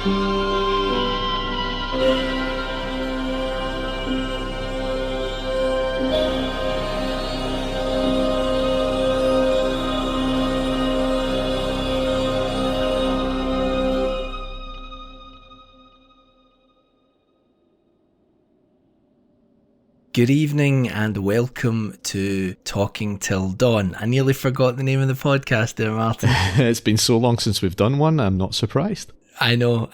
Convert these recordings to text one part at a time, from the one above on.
Good evening and welcome to Talking Till Dawn. I nearly forgot the name of the podcast there, Martin. It's been so long since we've done one, I'm not surprised. I know.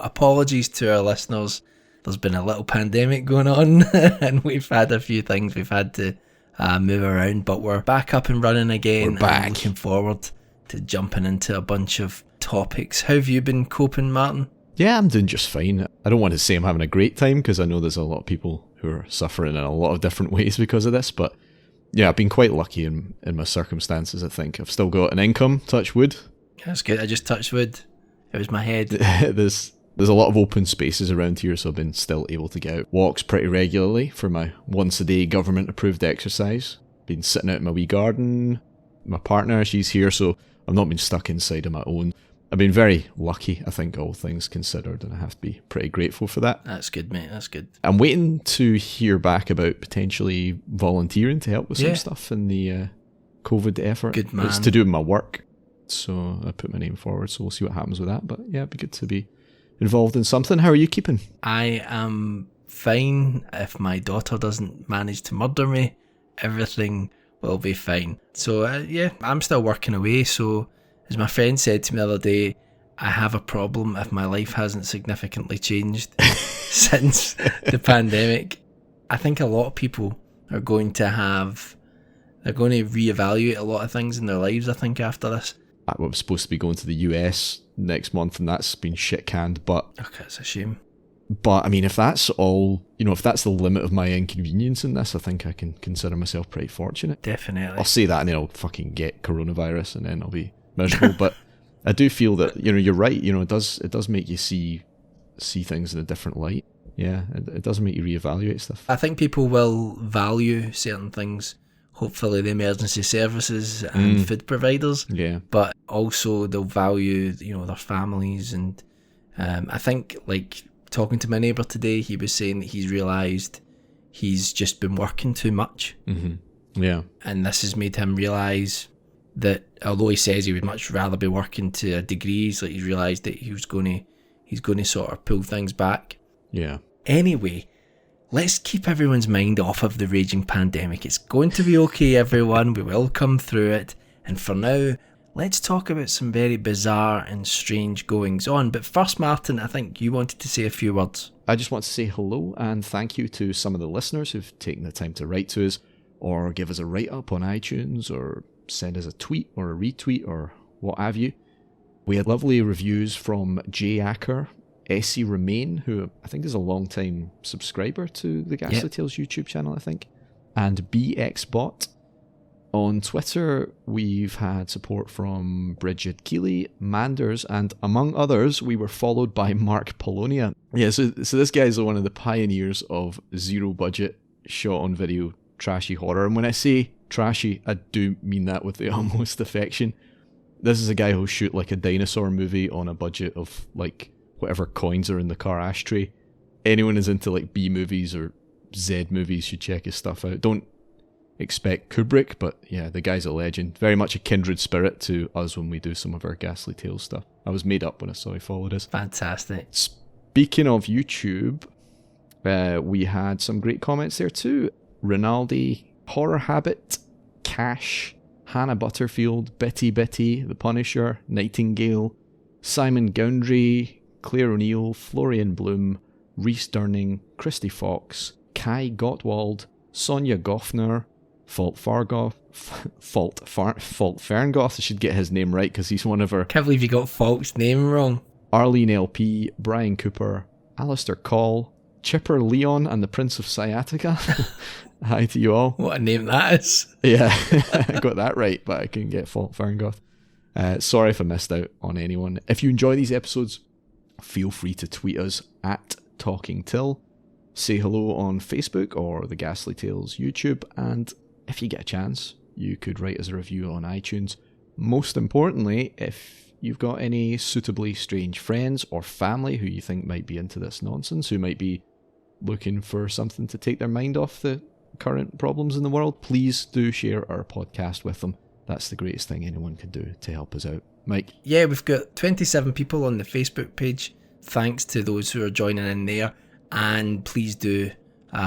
Apologies to our listeners. There's been a little pandemic going on and we've had a few things we've had to move around, but we're back up and running again. We're back. And looking forward to jumping into a bunch of topics. How have you been coping, Martin? Yeah, I'm doing just fine. I don't want to say I'm having a great time because I know there's a lot of people who are suffering in a lot of different ways because of this, but yeah, I've been quite lucky in my circumstances, I think. I've still got an income, touch wood. That's good. I just touched wood. It was my head. There's a lot of open spaces around here, so I've been still able to get out walks pretty regularly for my once-a-day government-approved exercise. Been sitting out in my wee garden. My partner, she's here, so I've not been stuck inside on my own. I've been very lucky, I think, all things considered, and I have to be pretty grateful for that. That's good, mate. That's good. I'm waiting to hear back about potentially volunteering to help with some stuff in the COVID effort. Good man. It's to do with my work, so I put my name forward, so we'll see what happens with that. But yeah, it'd be good to be involved in something. How are you keeping? I am fine. If my daughter doesn't manage to murder me, everything will be fine. So yeah, I'm still working away, so as my friend said to me the other day, I have a problem if my life hasn't significantly changed since the pandemic. I think a lot of people are going to reevaluate a lot of things in their lives, I think, after this. I was supposed to be going to the US next month, and that's been shit canned, but... Okay, it's a shame. But, I mean, if that's all, if that's the limit of my inconvenience in this, I think I can consider myself pretty fortunate. Definitely. I'll say that and then I'll fucking get coronavirus and then I'll be miserable, but I do feel that you're right. It does make you see things in a different light. Yeah, it does make you reevaluate stuff. I think people will value certain things. Hopefully, the emergency services and food providers. Yeah, but also they'll value their families, and I think, like, talking to my neighbour today, he was saying that he's realised he's just been working too much. Mm-hmm. Yeah, and this has made him realise that although he says he would much rather be working to a degree, he's realised that he's going to sort of pull things back. Yeah. Anyway, let's keep everyone's mind off of the raging pandemic. It's going to be okay, everyone. We will come through it. And for now, let's talk about some very bizarre and strange goings on. But first, Martin, I think you wanted to say a few words. I just want to say hello and thank you to some of the listeners who've taken the time to write to us or give us a write-up on iTunes or send us a tweet or a retweet or what have you. We had lovely reviews from Jay Acker, Essie Remain, who I think is a long-time subscriber to the Ghastly Tales YouTube channel, I think, and BXBot. On Twitter, we've had support from Bridget Keeley, Manders, and among others, we were followed by Mark Polonia. Yeah, so this guy is one of the pioneers of zero-budget, shot-on-video, trashy horror, and when I say trashy, I do mean that with the utmost affection. This is a guy who'll shoot like a dinosaur movie on a budget of like whatever coins are in the car ashtray. Anyone who's into like B movies or Z movies should check his stuff out. Don't expect Kubrick, but yeah, the guy's a legend. Very much a kindred spirit to us when we do some of our Ghastly Tales stuff. I was made up when I saw he followed us. Fantastic. Speaking of YouTube, we had some great comments there too. Rinaldi, Horror Habit, Cash, Hannah Butterfield, Bitty, The Punisher, Nightingale, Simon Goundry, Claire O'Neill, Florian Bloom, Rhys Durning, Christy Fox, Kai Gottwald, Sonia Goffner, Fault Ferngoth. I should get his name right because he's one of our... Can't believe you got Falk's name wrong. Arlene LP, Brian Cooper, Alistair Call, Chipper Leon and the Prince of Sciatica. Hi to you all. What a name that is. Yeah, I got that right, but I couldn't get Fault Ferngoth. Sorry if I missed out on anyone. If you enjoy these episodes, feel free to tweet us at TalkingTill. Say hello on Facebook or the Ghastly Tales YouTube, and if you get a chance, you could write us a review on iTunes. Most importantly, if you've got any suitably strange friends or family who you think might be into this nonsense, who might be looking for something to take their mind off the current problems in the world, please do share our podcast with them. That's the greatest thing anyone can do to help us out. Mike? Yeah, we've got 27 people on the Facebook page. Thanks to those who are joining in there. And please do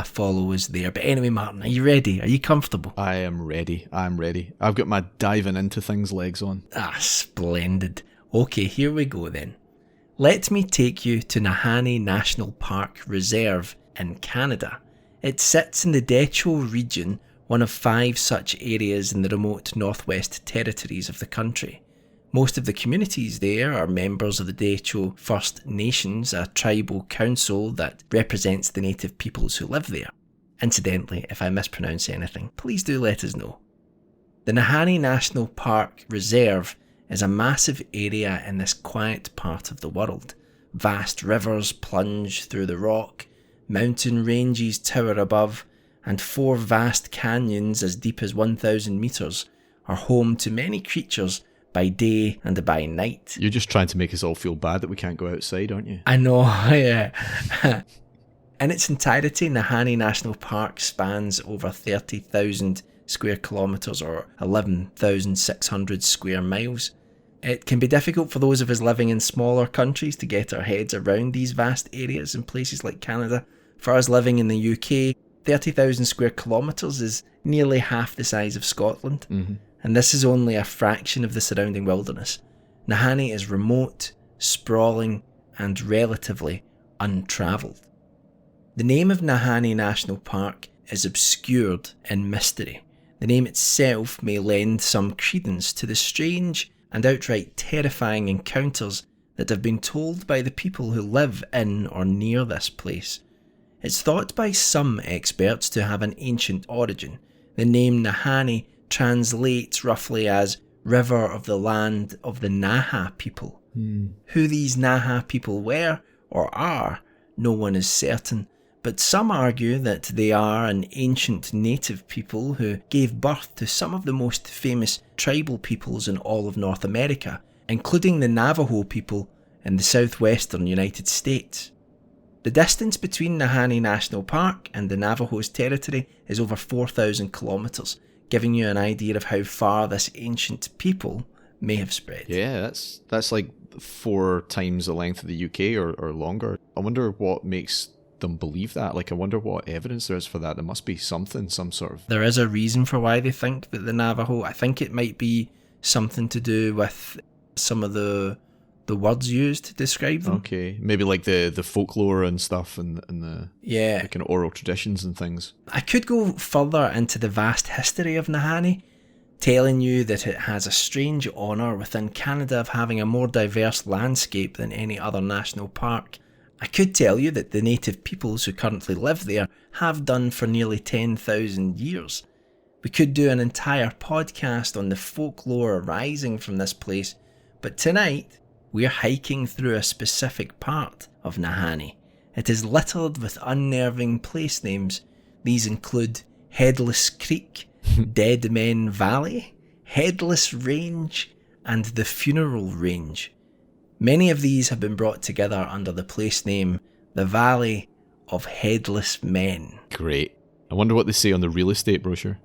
follow us there. But anyway, Martin, are you ready? Are you comfortable? I am ready. I'm ready. I've got my diving into things legs on. Splendid. Okay, here we go then. Let me take you to Nahanni National Park Reserve in Canada. It sits in the Decho region, one of 5 such areas in the remote Northwest Territories of the country. Most of the communities there are members of the Decho First Nations, a tribal council that represents the native peoples who live there. Incidentally, if I mispronounce anything, please do let us know. The Nahanni National Park Reserve is a massive area in this quiet part of the world. Vast rivers plunge through the rock, mountain ranges tower above, and 4 vast canyons as deep as 1,000 metres are home to many creatures by day and by night. You're just trying to make us all feel bad that we can't go outside, aren't you? I know, yeah. In its entirety, Nahanni National Park spans over 30,000 square kilometres or 11,600 square miles. It can be difficult for those of us living in smaller countries to get our heads around these vast areas in places like Canada. For us living in the UK, 30,000 square kilometres is nearly half the size of Scotland. Mm-hmm. And this is only a fraction of the surrounding wilderness. Nahanni is remote, sprawling, and relatively untravelled. The name of Nahanni National Park is obscured in mystery. The name itself may lend some credence to the strange and outright terrifying encounters that have been told by the people who live in or near this place. It's thought by some experts to have an ancient origin. The name Nahanni translates roughly as river of the land of the Naha people. Who these Naha people were or are, no one is certain, but some argue that they are an ancient native people who gave birth to some of the most famous tribal peoples in all of North America, including the Navajo people in the southwestern United States. The distance between Nahanni National Park and the Navajo's territory is over 4,000 kilometres, giving you an idea of how far this ancient people may have spread. Yeah, that's like 4 times the length of the UK or longer. I wonder what makes them believe that. Like, I wonder what evidence there is for that. There must be something, some sort of... There is a reason for why they think that the Navajo... I think it might be something to do with some of the words used to describe them. Okay, maybe like the folklore and stuff and the kind of oral traditions and things. I could go further into the vast history of Nahanni, telling you that it has a strange honour within Canada of having a more diverse landscape than any other national park. I could tell you that the native peoples who currently live there have done for nearly 10,000 years. We could do an entire podcast on the folklore arising from this place, but tonight we're hiking through a specific part of Nahanni. It is littered with unnerving place names. These include Headless Creek, Dead Men Valley, Headless Range, and the Funeral Range. Many of these have been brought together under the place name the Valley of Headless Men. Great. I wonder what they say on the real estate brochure.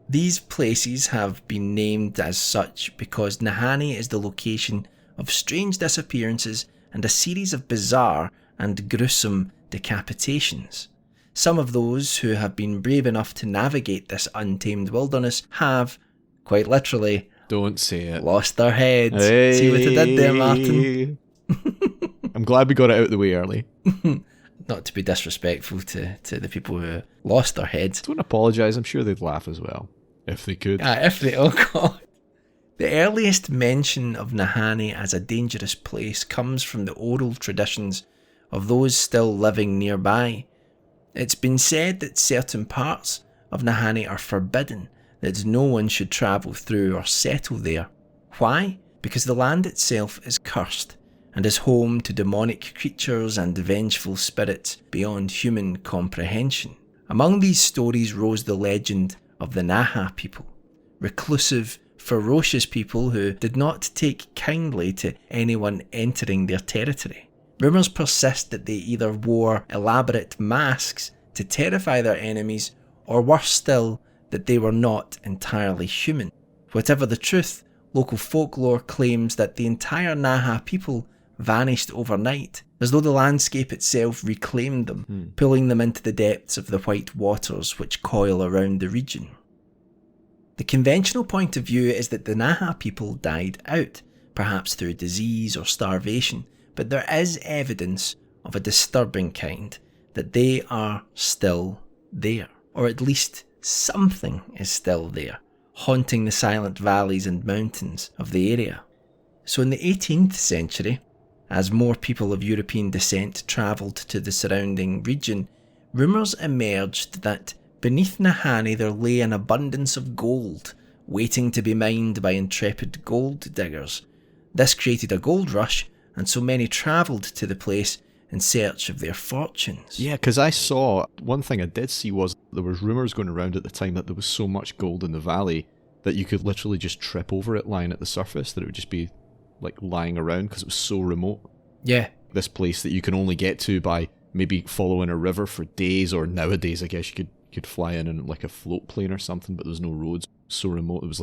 These places have been named as such because Nahanni is the location of strange disappearances and a series of bizarre and gruesome decapitations. Some of those who have been brave enough to navigate this untamed wilderness have, quite literally, don't say it, lost their heads. Hey. See what I did there, Martin? I'm glad we got it out of the way early. Not to be disrespectful to the people who lost their heads. Don't apologise, I'm sure they'd laugh as well. If they could. Oh God. The earliest mention of Nahanni as a dangerous place comes from the oral traditions of those still living nearby. It's been said that certain parts of Nahanni are forbidden, that no one should travel through or settle there. Why? Because the land itself is cursed and is home to demonic creatures and vengeful spirits beyond human comprehension. Among these stories rose the legend of the Naha people, reclusive, ferocious people who did not take kindly to anyone entering their territory. Rumours persist that they either wore elaborate masks to terrify their enemies, or worse still, that they were not entirely human. Whatever the truth, local folklore claims that the entire Naha people vanished overnight, as though the landscape itself reclaimed them, pulling them into the depths of the white waters which coil around the region. The conventional point of view is that the Naha people died out, perhaps through disease or starvation, but there is evidence of a disturbing kind, that they are still there, or at least something is still there, haunting the silent valleys and mountains of the area. So in the 18th century, as more people of European descent travelled to the surrounding region, rumours emerged that beneath Nahanni there lay an abundance of gold, waiting to be mined by intrepid gold diggers. This created a gold rush, and so many travelled to the place in search of their fortunes. Yeah, because I saw, one thing I did see was there was rumours going around at the time that there was so much gold in the valley that you could literally just trip over it lying at the surface, that it would just be like lying around because it was so remote. Yeah. This place that you can only get to by maybe following a river for days, or nowadays I guess you could fly in like a float plane or something, but there's no roads. So remote, it was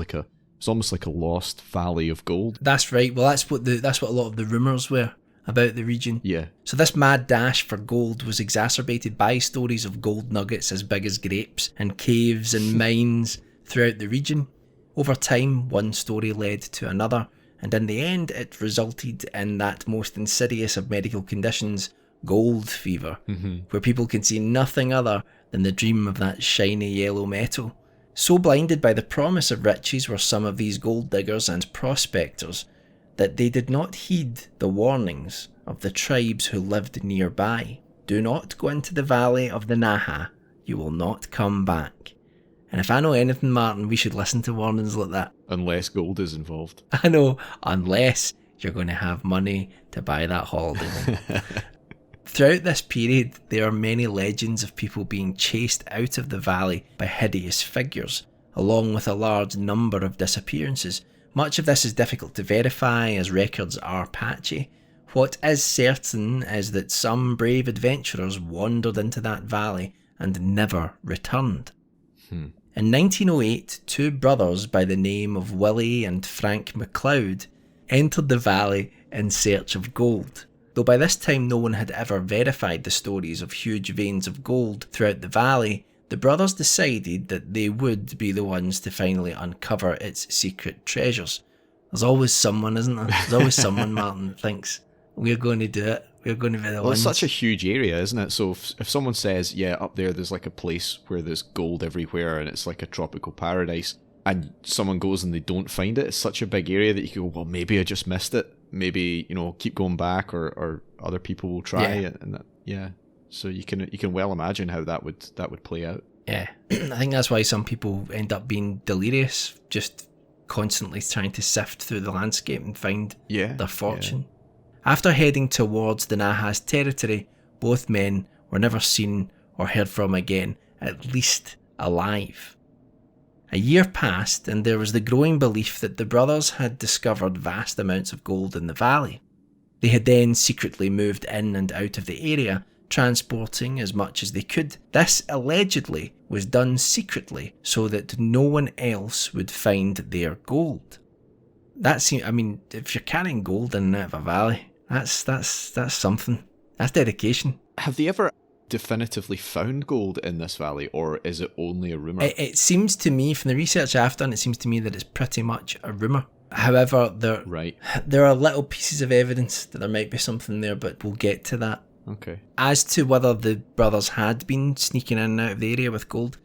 almost like a lost valley of gold. That's right. Well, that's what a lot of the rumours were about the region. Yeah. So this mad dash for gold was exacerbated by stories of gold nuggets as big as grapes and caves and mines throughout the region. Over time, one story led to another, and in the end it resulted in that most insidious of medical conditions, gold fever, where people can see nothing other than the dream of that shiny yellow metal. So blinded by the promise of riches were some of these gold diggers and prospectors that they did not heed the warnings of the tribes who lived nearby. Do not go into the valley of the Naha, you will not come back. And if I know anything, Martin, we should listen to warnings like that. Unless gold is involved. I know, unless you're going to have money to buy that holiday home. Throughout this period, there are many legends of people being chased out of the valley by hideous figures, along with a large number of disappearances. Much of this is difficult to verify, as records are patchy. What is certain is that some brave adventurers wandered into that valley and never returned. In 1908, two brothers by the name of Willie and Frank Mcleod entered the valley in search of gold. Though by this time no one had ever verified the stories of huge veins of gold throughout the valley, the brothers decided that they would be the ones to finally uncover its secret treasures. There's always someone, isn't there? There's always someone, Martin, that thinks, we're going to do it. We're going to be the ones. It's such a huge area, isn't it? So if someone says, yeah, up there's like a place where there's gold everywhere and it's like a tropical paradise, and someone goes and they don't find it, it's such a big area that you can go, well, maybe I just missed it. Maybe, keep going back, or other people will try it. And that, yeah. So you can well imagine how that would play out. Yeah. I think that's why some people end up being delirious, just constantly trying to sift through the landscape and find their fortune. Yeah. After heading towards the Naha's territory, both men were never seen or heard from again, at least alive. A year passed, and there was the growing belief that the brothers had discovered vast amounts of gold in the valley. They had then secretly moved in and out of the area, transporting as much as they could. This allegedly was done secretly so that no one else would find their gold. If you're carrying gold in and out of a valley, that's something. That's dedication. Have they ever definitively found gold in this valley, or is it only a rumour? It seems to me, from the research I've done, it seems to me that it's pretty much a rumour. However, there are little pieces of evidence that there might be something there, but we'll get to that. Okay. As to whether the brothers had been sneaking in and out of the area with gold,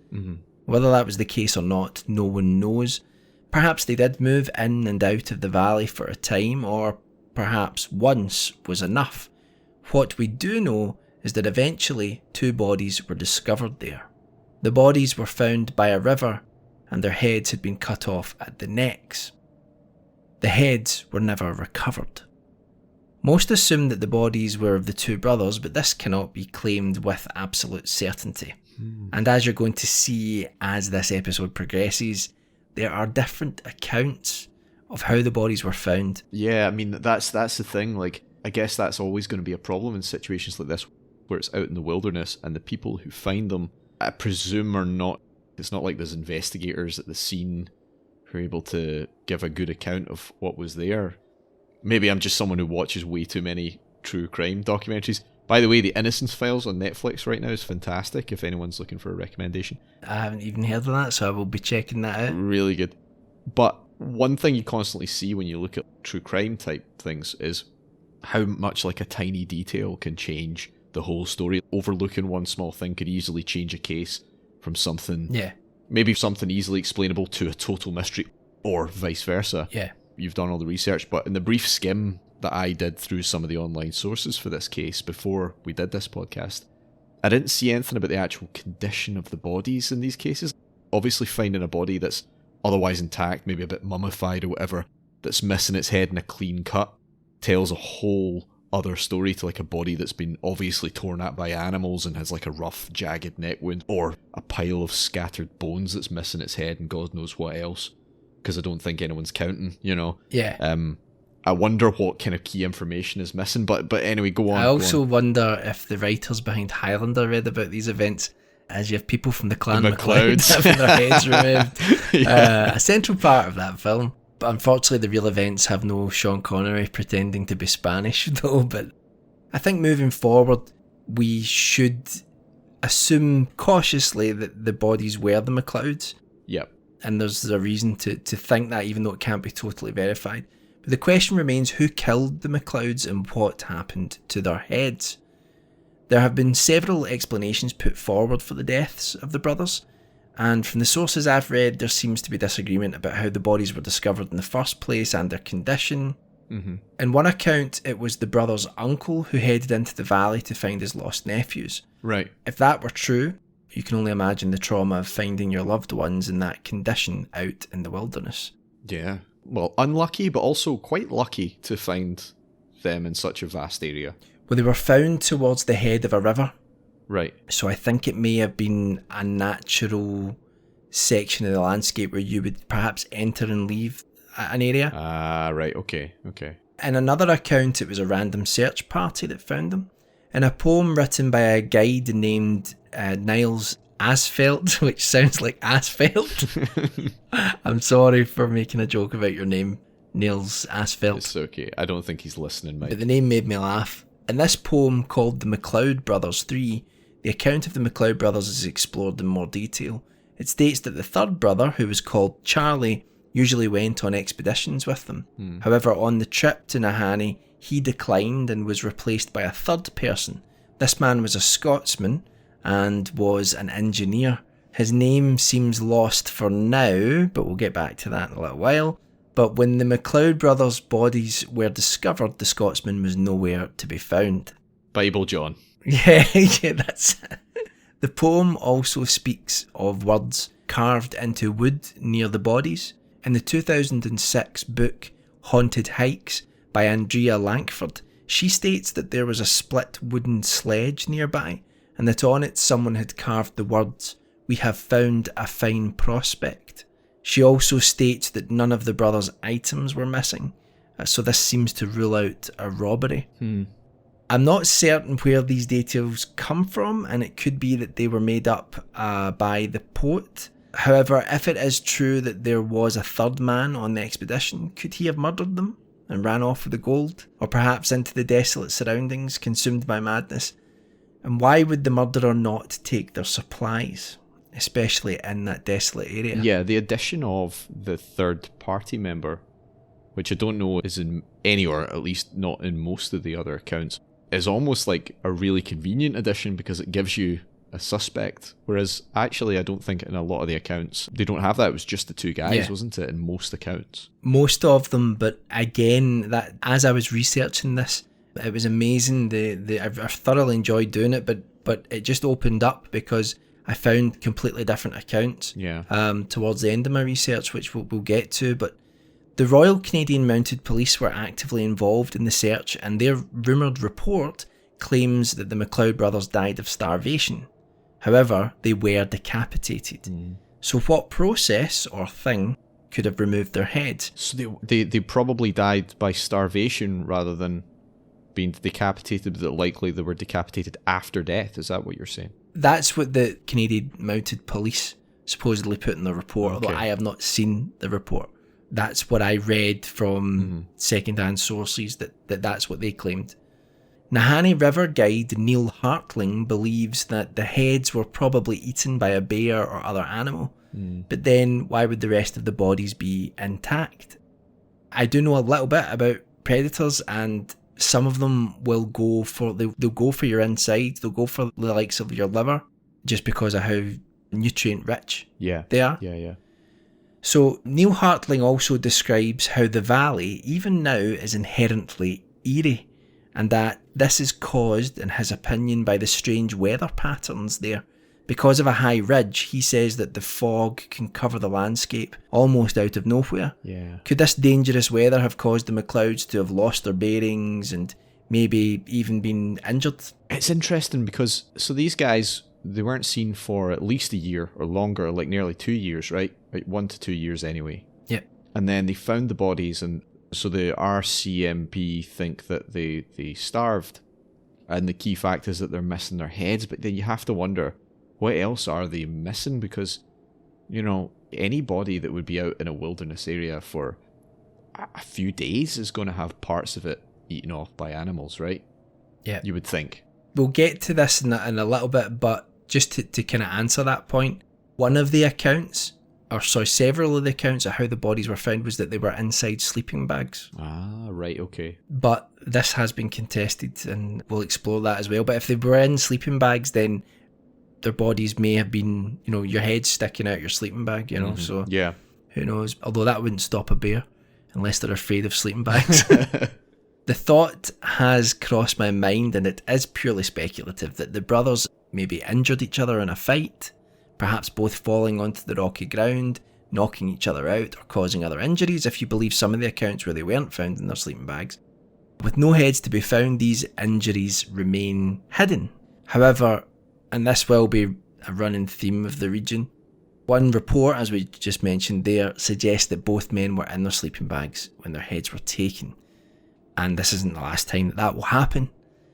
whether that was the case or not, no one knows. Perhaps they did move in and out of the valley for a time, or perhaps once was enough. What we do know is that eventually 2 bodies were discovered there. The bodies were found by a river, and their heads had been cut off at the necks. The heads were never recovered. Most assume that the bodies were of the 2 brothers, but this cannot be claimed with absolute certainty. And as you're going to see as this episode progresses, there are different accounts of how the bodies were found. Yeah, I mean, that's the thing. Like, I guess that's always going to be a problem in situations like this, where it's out in the wilderness, and the people who find them, I presume, are not... It's not like there's investigators at the scene who are able to give a good account of what was there. Maybe I'm just someone who watches way too many true crime documentaries. By the way, the Innocence Files on Netflix right now is fantastic, if anyone's looking for a recommendation. I haven't even heard of that, so I will be checking that out. Really good. But one thing you constantly see when you look at true crime type things is how much like a tiny detail can change the whole story. Overlooking one small thing could easily change a case from something, maybe something easily explainable, to a total mystery, or vice versa. Yeah. You've done all the research, but in the brief skim that I did through some of the online sources for this case before we did this podcast, I didn't see anything about the actual condition of the bodies in these cases. Obviously, finding a body that's otherwise intact, maybe a bit mummified or whatever, that's missing its head in a clean cut, tells a whole other story to like a body that's been obviously torn at by animals and has like a rough, jagged neck wound, or a pile of scattered bones that's missing its head and God knows what else, because I don't think anyone's counting, you know. Yeah. I wonder what kind of key information is missing, but anyway, go on. I also wonder if the writers behind Highlander read about these events, as you have people from the clan Mcleod having their heads removed. A central part of that film. But unfortunately, the real events have no Sean Connery pretending to be Spanish, though. But I think moving forward, we should assume cautiously that the bodies were the Mcleods. Yep. And there's a reason to think that, even though it can't be totally verified. But the question remains, who killed the Mcleods and what happened to their heads? There have been several explanations put forward for the deaths of the brothers. And from the sources I've read, there seems to be disagreement about how the bodies were discovered in the first place and their condition. Mm-hmm. In one account, it was the brother's uncle who headed into the valley to find his lost nephews. Right. If that were true, you can only imagine the trauma of finding your loved ones in that condition out in the wilderness. Yeah. Well, unlucky, but also quite lucky to find them in such a vast area. Well, they were found towards the head of a river. Right. So I think it may have been a natural section of the landscape where you would perhaps enter and leave an area. Ah, right. Okay. In another account, it was a random search party that found them. In a poem written by a guide named Niles Asphalt, which sounds like asphalt. I'm sorry for making a joke about your name, Niles Asphalt. It's okay. I don't think he's listening, Mike. But the name made me laugh. In this poem called The Mcleod Brothers 3, the account of the Mcleod brothers is explored in more detail. It states that the third brother, who was called Charlie, usually went on expeditions with them. However, on the trip to Nahanni, he declined and was replaced by a third person. This man was a Scotsman and was an engineer. His name seems lost for now, but we'll get back to that in a little while. But when the Mcleod brothers' bodies were discovered, the Scotsman was nowhere to be found. Bible John. Yeah, that's it. The poem also speaks of words carved into wood near the bodies. In the 2006 book Haunted Hikes by Andrea Langford, she states that there was a split wooden sledge nearby and that on it someone had carved the words, "We have found a fine prospect." She also states that none of the brothers' items were missing, so this seems to rule out a robbery. I'm not certain where these details come from, and it could be that they were made up by the poet. However, if it is true that there was a third man on the expedition, could he have murdered them and ran off with the gold? Or perhaps into the desolate surroundings, consumed by madness? And why would the murderer not take their supplies, especially in that desolate area? Yeah, the addition of the third party member, which I don't know is in any, or at least not in most of the other accounts, is almost like a really convenient addition because it gives you a suspect. Whereas actually I don't think in a lot of the accounts they don't have that. It was just the two guys, wasn't it, in most accounts? Most of them, but again, that as I was researching this, it was amazing. I thoroughly enjoyed doing it, but it just opened up because I found completely different accounts towards the end of my research, which we'll get to. But the Royal Canadian Mounted Police were actively involved in the search, and their rumoured report claims that the Mcleod brothers died of starvation. However, they were decapitated. So what process or thing could have removed their heads. So they probably died by starvation rather than being decapitated, but likely they were decapitated after death. Is that what you're saying? That's what the Canadian Mounted Police supposedly put in the report, Okay. although I have not seen the report. That's what I read from second-hand sources, that's what they claimed. Nahanni River guide Neil Hartling believes that the heads were probably eaten by a bear or other animal, but then why would the rest of the bodies be intact? I do know a little bit about predators, and some of them will go for they'll go for your insides, they'll go for the likes of your liver, just because of how nutrient rich they are. Yeah. So Neil Hartling also describes how the valley, even now, is inherently eerie, and that this is caused, in his opinion, by the strange weather patterns there. Because of a high ridge, he says that the fog can cover the landscape almost out of nowhere. Yeah. Could this dangerous weather have caused the Mcleods to have lost their bearings and maybe even been injured? It's interesting because, so these guys, they weren't seen for at least a year or longer, like nearly 2 years, right? Like 1 to 2 years anyway. Yeah. And then they found the bodies, and so the RCMP think that they starved. And the key fact is that they're missing their heads, but then you have to wonder, what else are they missing? Because, you know, any body that would be out in a wilderness area for a few days is going to have parts of it eaten off by animals, right? Yeah. You would think. We'll get to this in a little bit, but just to kind of answer that point, one of the accounts, several of the accounts of how the bodies were found was that they were inside sleeping bags. Ah, right, okay. But this has been contested, and we'll explore that as well. But if they were in sleeping bags, then their bodies may have been, you know, your head sticking out your sleeping bag, you know, so yeah. Who knows? Although that wouldn't stop a bear, unless they're afraid of sleeping bags. The thought has crossed my mind, and it is purely speculative, that the brothers maybe injured each other in a fight, perhaps both falling onto the rocky ground, knocking each other out, or causing other injuries, if you believe some of the accounts where they weren't found in their sleeping bags. With no heads to be found, these injuries remain hidden. However, and this will be a running theme of the region, one report, as we just mentioned there, suggests that both men were in their sleeping bags when their heads were taken. And this isn't the last time that will happen.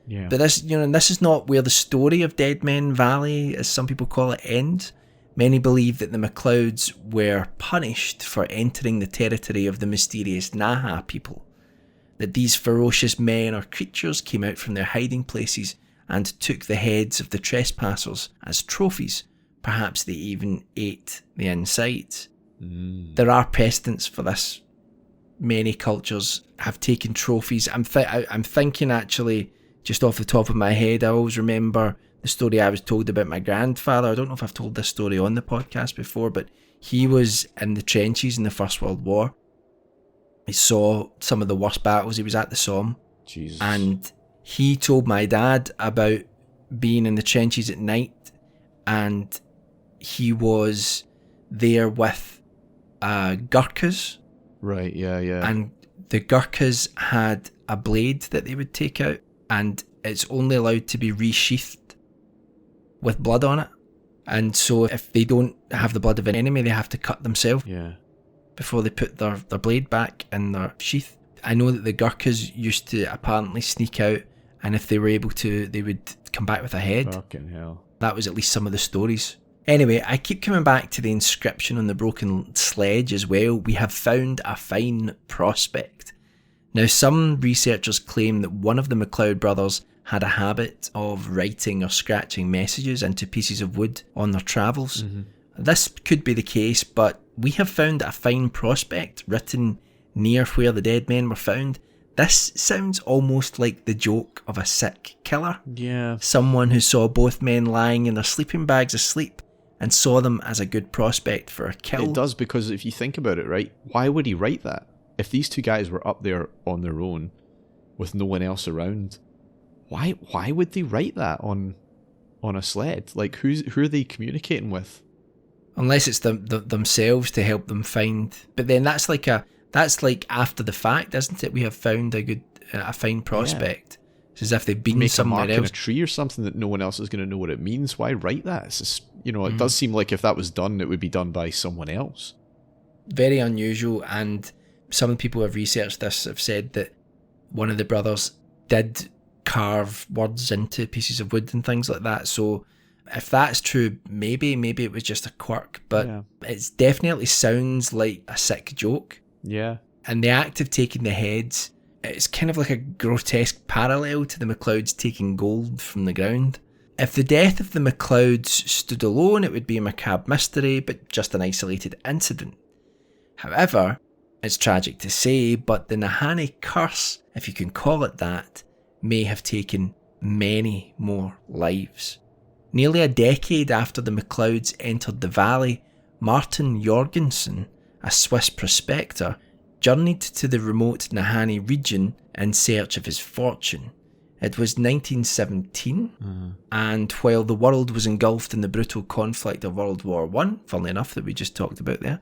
Yeah. But this, you know, this is not where the story of Dead Men Valley, as some people call it, ends. Many believe that the Mcleods were punished for entering the territory of the mysterious Naha people. That these ferocious men or creatures came out from their hiding places and took the heads of the trespassers as trophies. Perhaps they even ate the insides. There are precedents for this. Many cultures have taken trophies. I'm thinking actually, just off the top of my head, I always remember the story I was told about my grandfather. I don't know if I've told this story on the podcast before, but he was in the trenches in the First World War. He saw some of the worst battles. He was at the Somme. Jesus. And he told my dad about being in the trenches at night, and he was there with Gurkhas. Right, yeah. And the Gurkhas had a blade that they would take out, and it's only allowed to be resheathed with blood on it. And so if they don't have the blood of an enemy, they have to cut themselves before they put their blade back in their sheath. I know that the Gurkhas used to apparently sneak out, and if they were able to, they would come back with a head. Fucking hell. That was at least some of the stories. Anyway, I keep coming back to the inscription on the broken sledge as well. We have found a fine prospect. Now, some researchers claim that one of the Mcleod brothers had a habit of writing or scratching messages into pieces of wood on their travels. This could be the case, but we have found a fine prospect written near where the dead men were found. This sounds almost like the joke of a sick killer. Yeah. Someone who saw both men lying in their sleeping bags asleep and saw them as a good prospect for a kill. It does, because if you think about it, right, why would he write that? If these two guys were up there on their own with no one else around, why would they write that on a sled? Like, who are they communicating with? Unless it's themselves to help them find. But then that's like after the fact, isn't it? We have found a fine prospect. It's as if they've been Make somewhere a mark else. in a tree or something that no one else is going to know what it means. Why write that? It's just, it does seem like if that was done, it would be done by someone else. very unusual, and some of the people who have researched this have said that one of the brothers did carve words into pieces of wood and things like that. So if that's true, maybe it was just a quirk, but it definitely sounds like a sick joke. Yeah. And the act of taking the heads, it's kind of like a grotesque parallel to the Mcleods taking gold from the ground. If the death of the Mcleods stood alone, it would be a macabre mystery, but just an isolated incident. However, it's tragic to say, but the Nahanni curse, if you can call it that, may have taken many more lives. Nearly a decade after the Mcleods entered the valley, Martin Jorgensen, a Swiss prospector, journeyed to the remote Nahanni region in search of his fortune. It was 1917, and while the world was engulfed in the brutal conflict of World War I, funnily enough that we just talked about there,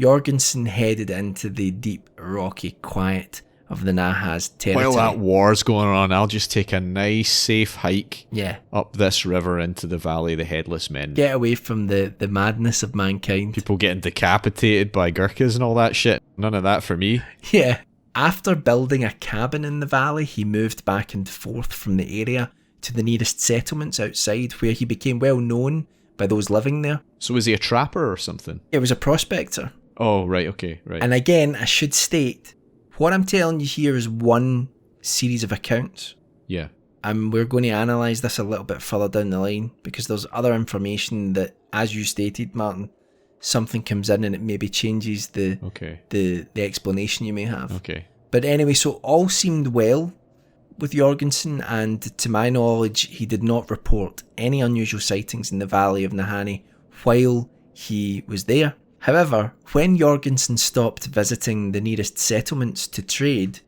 Jorgensen headed into the deep, rocky quiet of the Nahas territory. While that war's going on, I'll just take a nice, safe hike up this river into the Valley of the Headless Men. Get away from the madness of mankind. People getting decapitated by Gurkhas and all that shit. None of that for me. Yeah. After building a cabin in the valley, he moved back and forth from the area to the nearest settlements outside, where he became well known by those living there. So was he a trapper or something? It was a prospector. Oh, right, okay, right. And again, I should state, what I'm telling you here is one series of accounts. Yeah. And we're going to analyse this a little bit further down the line, because there's other information that, as you stated, Martin, something comes in and it maybe changes the explanation you may have. Okay. But anyway, so all seemed well with Jorgensen, and to my knowledge, he did not report any unusual sightings in the Valley of Nahanni while he was there. However, when Jorgensen stopped visiting the nearest settlements to trade,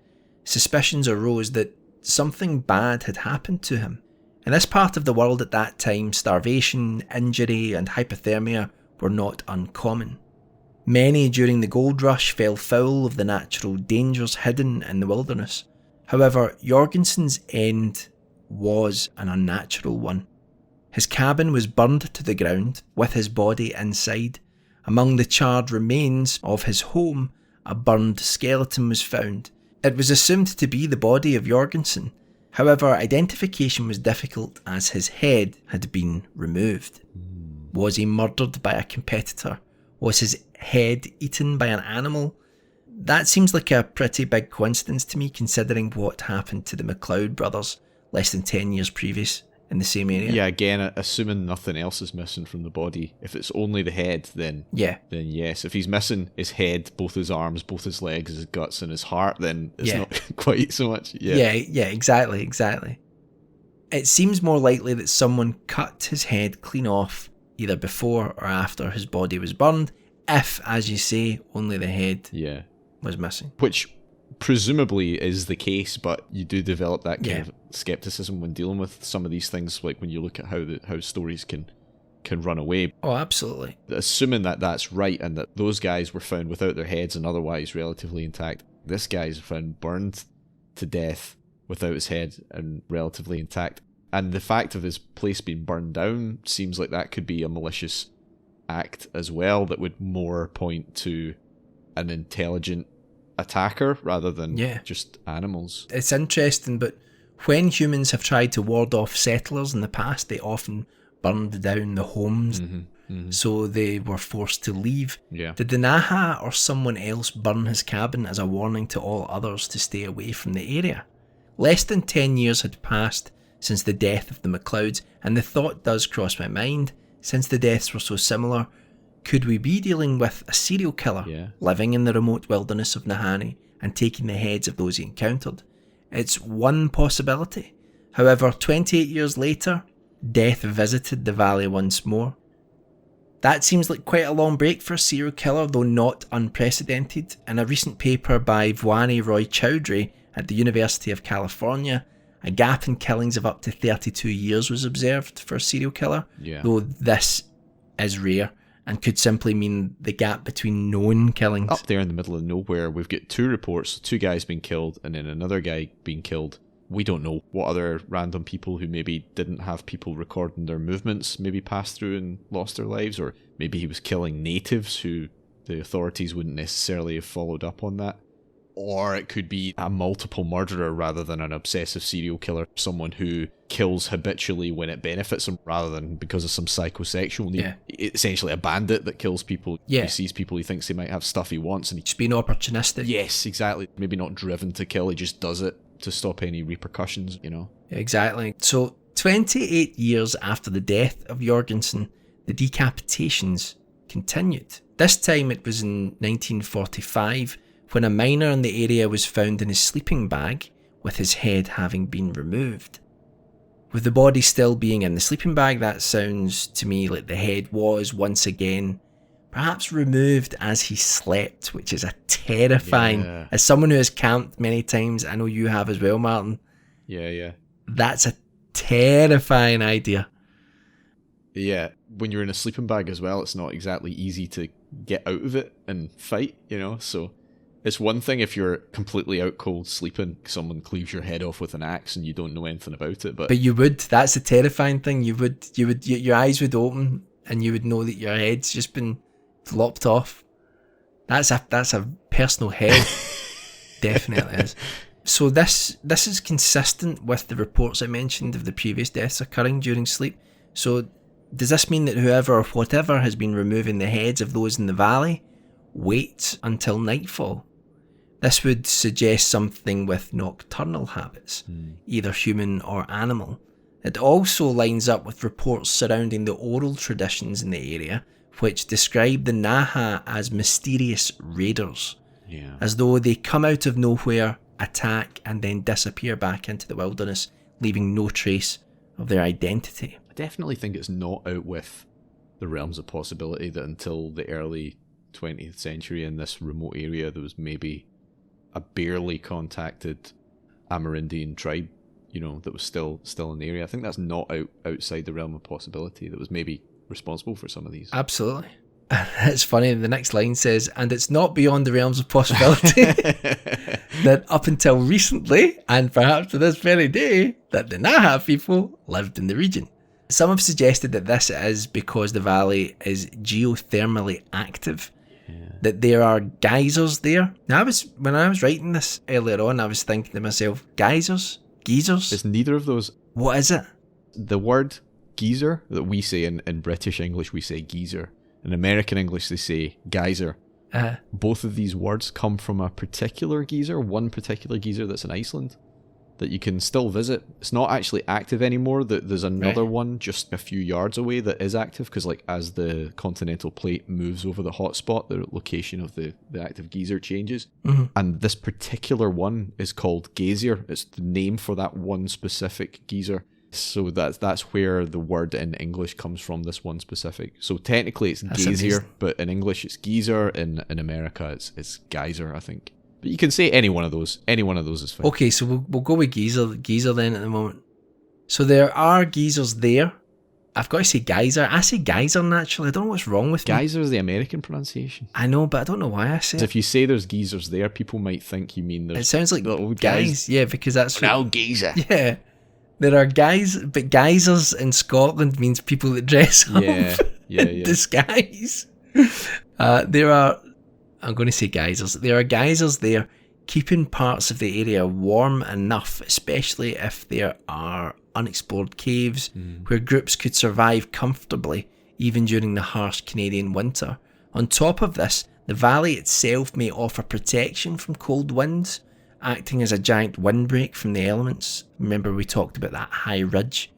suspicions arose that something bad had happened to him. In this part of the world at that time, starvation, injury and hypothermia were not uncommon. Many during the gold rush fell foul of the natural dangers hidden in the wilderness. However, Jorgensen's end was an unnatural one. His cabin was burned to the ground, with his body inside. Among the charred remains of his home, a burned skeleton was found. It was assumed to be the body of Jorgensen. However, identification was difficult as his head had been removed. Was he murdered by a competitor? Was his head eaten by an animal? That seems like a pretty big coincidence to me, considering what happened to the Mcleod brothers less than 10 years previous in the same area. Yeah, again, assuming nothing else is missing from the body. If it's only the head, then yes. If he's missing his head, both his arms, both his legs, his guts and his heart, then it's not quite so much. Yeah, exactly. It seems more likely that someone cut his head clean off either before or after his body was burned, if, as you say, only the head was missing. Which presumably is the case, but you do develop that kind of skepticism when dealing with some of these things, like when you look at how stories can run away. Oh, absolutely. Assuming that that's right and that those guys were found without their heads and otherwise relatively intact, this guy's found burned to death without his head and relatively intact. And the fact of his place being burned down seems like that could be a malicious act as well, that would more point to an intelligent attacker rather than just animals. It's interesting, but when humans have tried to ward off settlers in the past, they often burned down the homes, so they were forced to leave. Yeah. Did the Naha or someone else burn his cabin as a warning to all others to stay away from the area? Less than 10 years had passed since the death of the Mcleods, and the thought does cross my mind, since the deaths were so similar, could we be dealing with a serial killer living in the remote wilderness of Nahanni and taking the heads of those he encountered? It's one possibility. However, 28 years later, death visited the valley once more. That seems like quite a long break for a serial killer, though not unprecedented. In a recent paper by Bwani Roy Chowdhury at the University of California, a gap in killings of up to 32 years was observed for a serial killer, though this is rare and could simply mean the gap between known killings. Up there in the middle of nowhere, we've got two reports, two guys being killed and then another guy being killed. We don't know what other random people who maybe didn't have people recording their movements maybe passed through and lost their lives, or maybe he was killing natives who the authorities wouldn't necessarily have followed up on that. Or it could be a multiple murderer rather than an obsessive serial killer, someone who kills habitually when it benefits them rather than because of some psychosexual need. Essentially a bandit that kills people. He sees people, he thinks they might have stuff he wants, and he just being opportunistic. Yes, exactly. Maybe not driven to kill, he just does it to stop any repercussions, you know. Exactly. So 28 years after the death of Jorgensen, the decapitations continued. This time it was in 1945 when a miner in the area was found in his sleeping bag with his head having been removed. With the body still being in the sleeping bag, that sounds to me like the head was once again perhaps removed as he slept, which is a terrifying... Yeah. As someone who has camped many times, I know you have as well, Martin. Yeah. That's a terrifying idea. Yeah, when you're in a sleeping bag as well, it's not exactly easy to get out of it and fight, you know, so... It's one thing if you're completely out cold sleeping, someone cleaves your head off with an axe and you don't know anything about it. But you would. That's the terrifying thing. You would. Your eyes would open and you would know that your head's just been lopped off. That's a personal hell. Definitely is. So this is consistent with the reports I mentioned of the previous deaths occurring during sleep. So does this mean that whoever or whatever has been removing the heads of those in the valley waits until nightfall? This would suggest something with nocturnal habits, either human or animal. It also lines up with reports surrounding the oral traditions in the area, which describe the Naha as mysterious raiders, as though they come out of nowhere, attack, and then disappear back into the wilderness, leaving no trace of their identity. I definitely think it's not out with the realms of possibility that until the early 20th century in this remote area there was maybe a barely contacted Amerindian tribe, you know, that was still in the area. I think that's not outside the realm of possibility that was maybe responsible for some of these. Absolutely. It's funny, the next line says, and it's not beyond the realms of possibility that up until recently, and perhaps to this very day, that the Naha people lived in the region. Some have suggested that this is because the valley is geothermally active, that there are geysers there. Now, when I was writing this earlier on, I was thinking to myself, geysers? Geezers? It's neither of those. What is it? The word geyser that we say in British English, we say geezer. In American English, they say geyser. Both of these words come from a particular geyser, one particular geyser that's in Iceland, that you can still visit. It's not actually active anymore. There's another one just a few yards away that is active, because like as the continental plate moves over the hotspot, the location of the active geyser changes. And this particular one is called Geyser. It's the name for that one specific geyser. So that's where the word in English comes from, this one specific. So technically it's Geyser, but in English it's geyser. In America it's geyser, I think. But you can say any one of those. Any one of those is fine. Okay, so we'll go with geyser then at the moment. So there are geysers there. I've got to say geyser. I say geyser naturally. I don't know what's wrong with me. Geyser is the American pronunciation. I know, but I don't know why I say it. If you say there's geysers there, people might think you mean there's... It sounds like little guys. Yeah, because that's... Now geyser. Yeah. There are guys, but geysers in Scotland means people that dress up in disguise. There are... I'm going to say geysers. There are geysers there keeping parts of the area warm enough, especially if there are unexplored caves where groups could survive comfortably even during the harsh Canadian winter. On top of this, the valley itself may offer protection from cold winds, acting as a giant windbreak from the elements. Remember we talked about that high ridge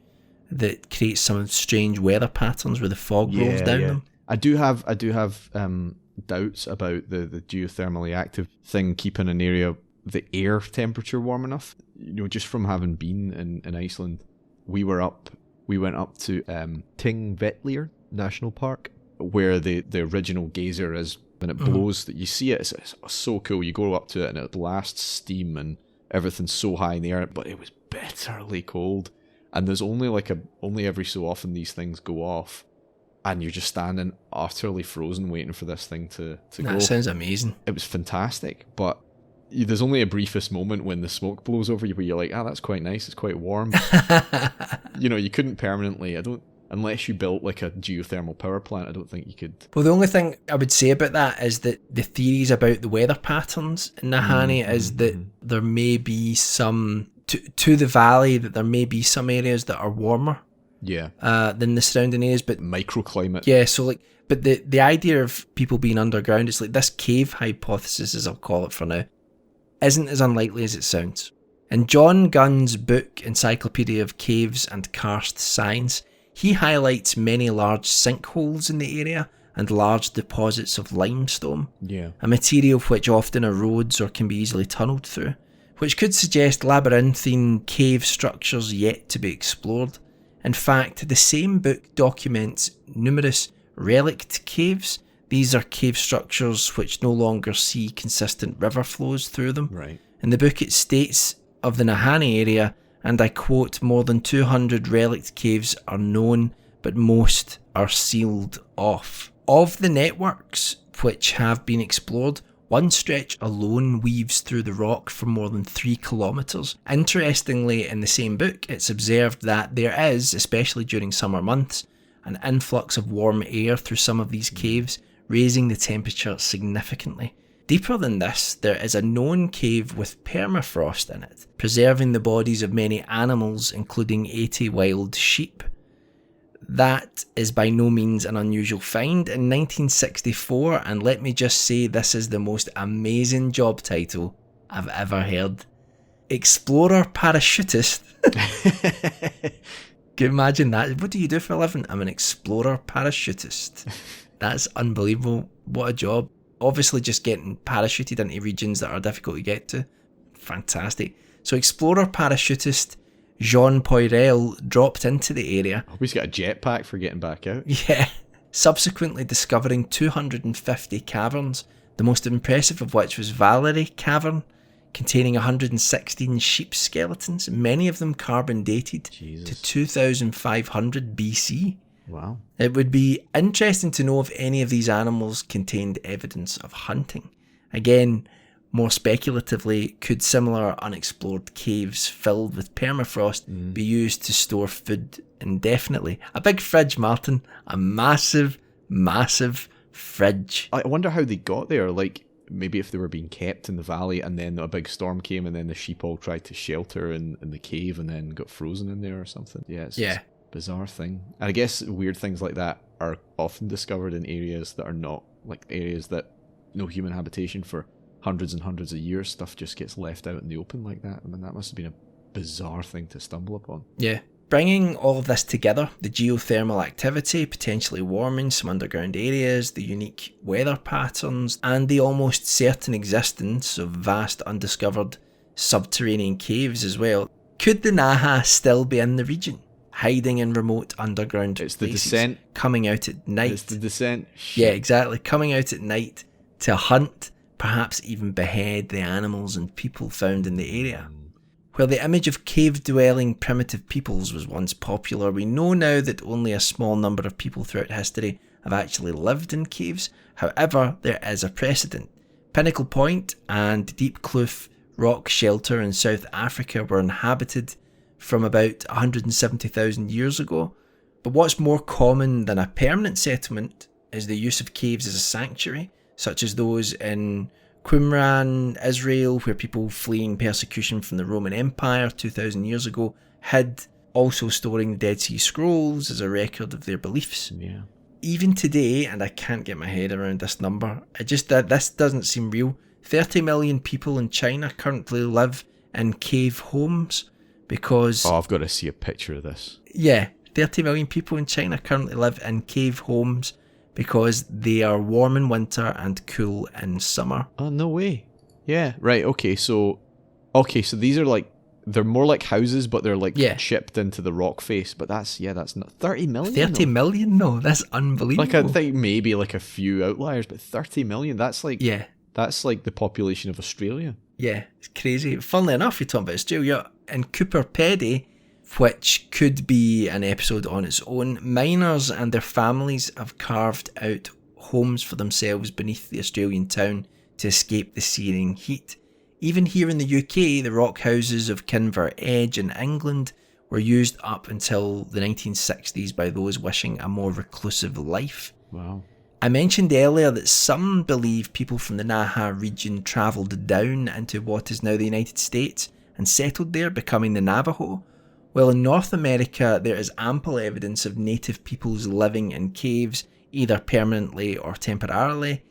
that creates some strange weather patterns where the fog rolls down them. I do have doubts about the geothermally active thing keeping an area, the air temperature warm enough. You know, just from having been in Iceland, we went up to Thingvellir National Park, where the original geyser is. When it blows, that you see it, it's so cool. You go up to it and it blasts steam and everything's so high in the air, but it was bitterly cold. And there's only every so often these things go off, and you're just standing utterly frozen waiting for this thing to go. That sounds amazing. It was fantastic, but there's only a briefest moment when the smoke blows over you where you're like, that's quite nice, it's quite warm. You know, you couldn't permanently, I unless you built like a geothermal power plant, I don't think you could. Well, the only thing I would say about that is that the theories about the weather patterns in Nahanni is that there may be some, to the valley, that there may be some areas that are warmer than the surrounding areas. But microclimate. Yeah, so like, but the idea of people being underground, it's like this cave hypothesis, as I'll call it for now, isn't as unlikely as it sounds. In John Gunn's book, Encyclopedia of Caves and Karst Science, he highlights many large sinkholes in the area and large deposits of limestone, a material which often erodes or can be easily tunnelled through, which could suggest labyrinthine cave structures yet to be explored. In fact, the same book documents numerous relict caves. These are cave structures which no longer see consistent river flows through them. Right. In the book it states of the Nahanni area, and I quote, more than 200 relict caves are known, but most are sealed off. Of the networks which have been explored, one stretch alone weaves through the rock for more than 3 kilometres. Interestingly, in the same book, it's observed that there is, especially during summer months, an influx of warm air through some of these caves, raising the temperature significantly. Deeper than this, there is a known cave with permafrost in it, preserving the bodies of many animals, including 80 wild sheep. That is by no means an unusual find in 1964, and let me just say this is the most amazing job title I've ever heard. Explorer parachutist. Can you imagine that? What do you do for a living? I'm an explorer parachutist. That's unbelievable. What a job. Obviously just getting parachuted into regions that are difficult to get to. Fantastic. So explorer parachutist Jean Poirel dropped into the area. I hope he's got a jetpack for getting back out. Yeah. Subsequently discovering 250 caverns, the most impressive of which was Valerie Cavern, containing 116 sheep skeletons, many of them carbon dated to 2500 BC. Wow. It would be interesting to know if any of these animals contained evidence of hunting. Again, more speculatively, could similar unexplored caves filled with permafrost be used to store food indefinitely? A big fridge, Martin. A massive, massive fridge. I wonder how they got there. Like, maybe if they were being kept in the valley and then a big storm came and then the sheep all tried to shelter in the cave and then got frozen in there or something. Yeah, it's just a bizarre thing. And I guess weird things like that are often discovered in areas that are not, like areas that no human habitation for hundreds and hundreds of years. Stuff just gets left out in the open like that. I mean, that must have been a bizarre thing to stumble upon. Yeah. Bringing all of this together, the geothermal activity, potentially warming some underground areas, the unique weather patterns, and the almost certain existence of vast undiscovered subterranean caves as well. Could the Naha still be in the region, hiding in remote underground places? It's the descent. Coming out at night. It's the descent. Yeah, exactly. Coming out at night to hunt, perhaps even behead the animals and people found in the area. While the image of cave-dwelling primitive peoples was once popular, we know now that only a small number of people throughout history have actually lived in caves. However, there is a precedent. Pinnacle Point and Deep Kloof rock shelter in South Africa were inhabited from about 170,000 years ago. But what's more common than a permanent settlement is the use of caves as a sanctuary, such as those in Qumran, Israel, where people fleeing persecution from the Roman Empire 2,000 years ago hid, also storing the Dead Sea Scrolls as a record of their beliefs. Yeah. Even today, and I can't get my head around this number, this doesn't seem real. 30 million people in China currently live in cave homes because... Oh, I've got to see a picture of this. Yeah, 30 million people in China currently live in cave homes because they are warm in winter and cool in summer. Oh, no way. Yeah, right, okay, so these are like, they're more like houses, but they're like chipped into the rock face, but that's not 30 million? 30 million? No, that's unbelievable. Like, I think maybe like a few outliers, but 30 million, that's like the population of Australia. Yeah, it's crazy. Funnily enough, you're talking about Australia, in Cooper Pedy, which could be an episode on its own, miners and their families have carved out homes for themselves beneath the Australian town to escape the searing heat. Even here in the UK, the rock houses of Kinver Edge in England were used up until the 1960s by those wishing a more reclusive life. Wow. I mentioned earlier that some believe people from the Naha region travelled down into what is now the United States and settled there, becoming the Navajo. Well, in North America, there is ample evidence of native peoples living in caves, either permanently or temporarily.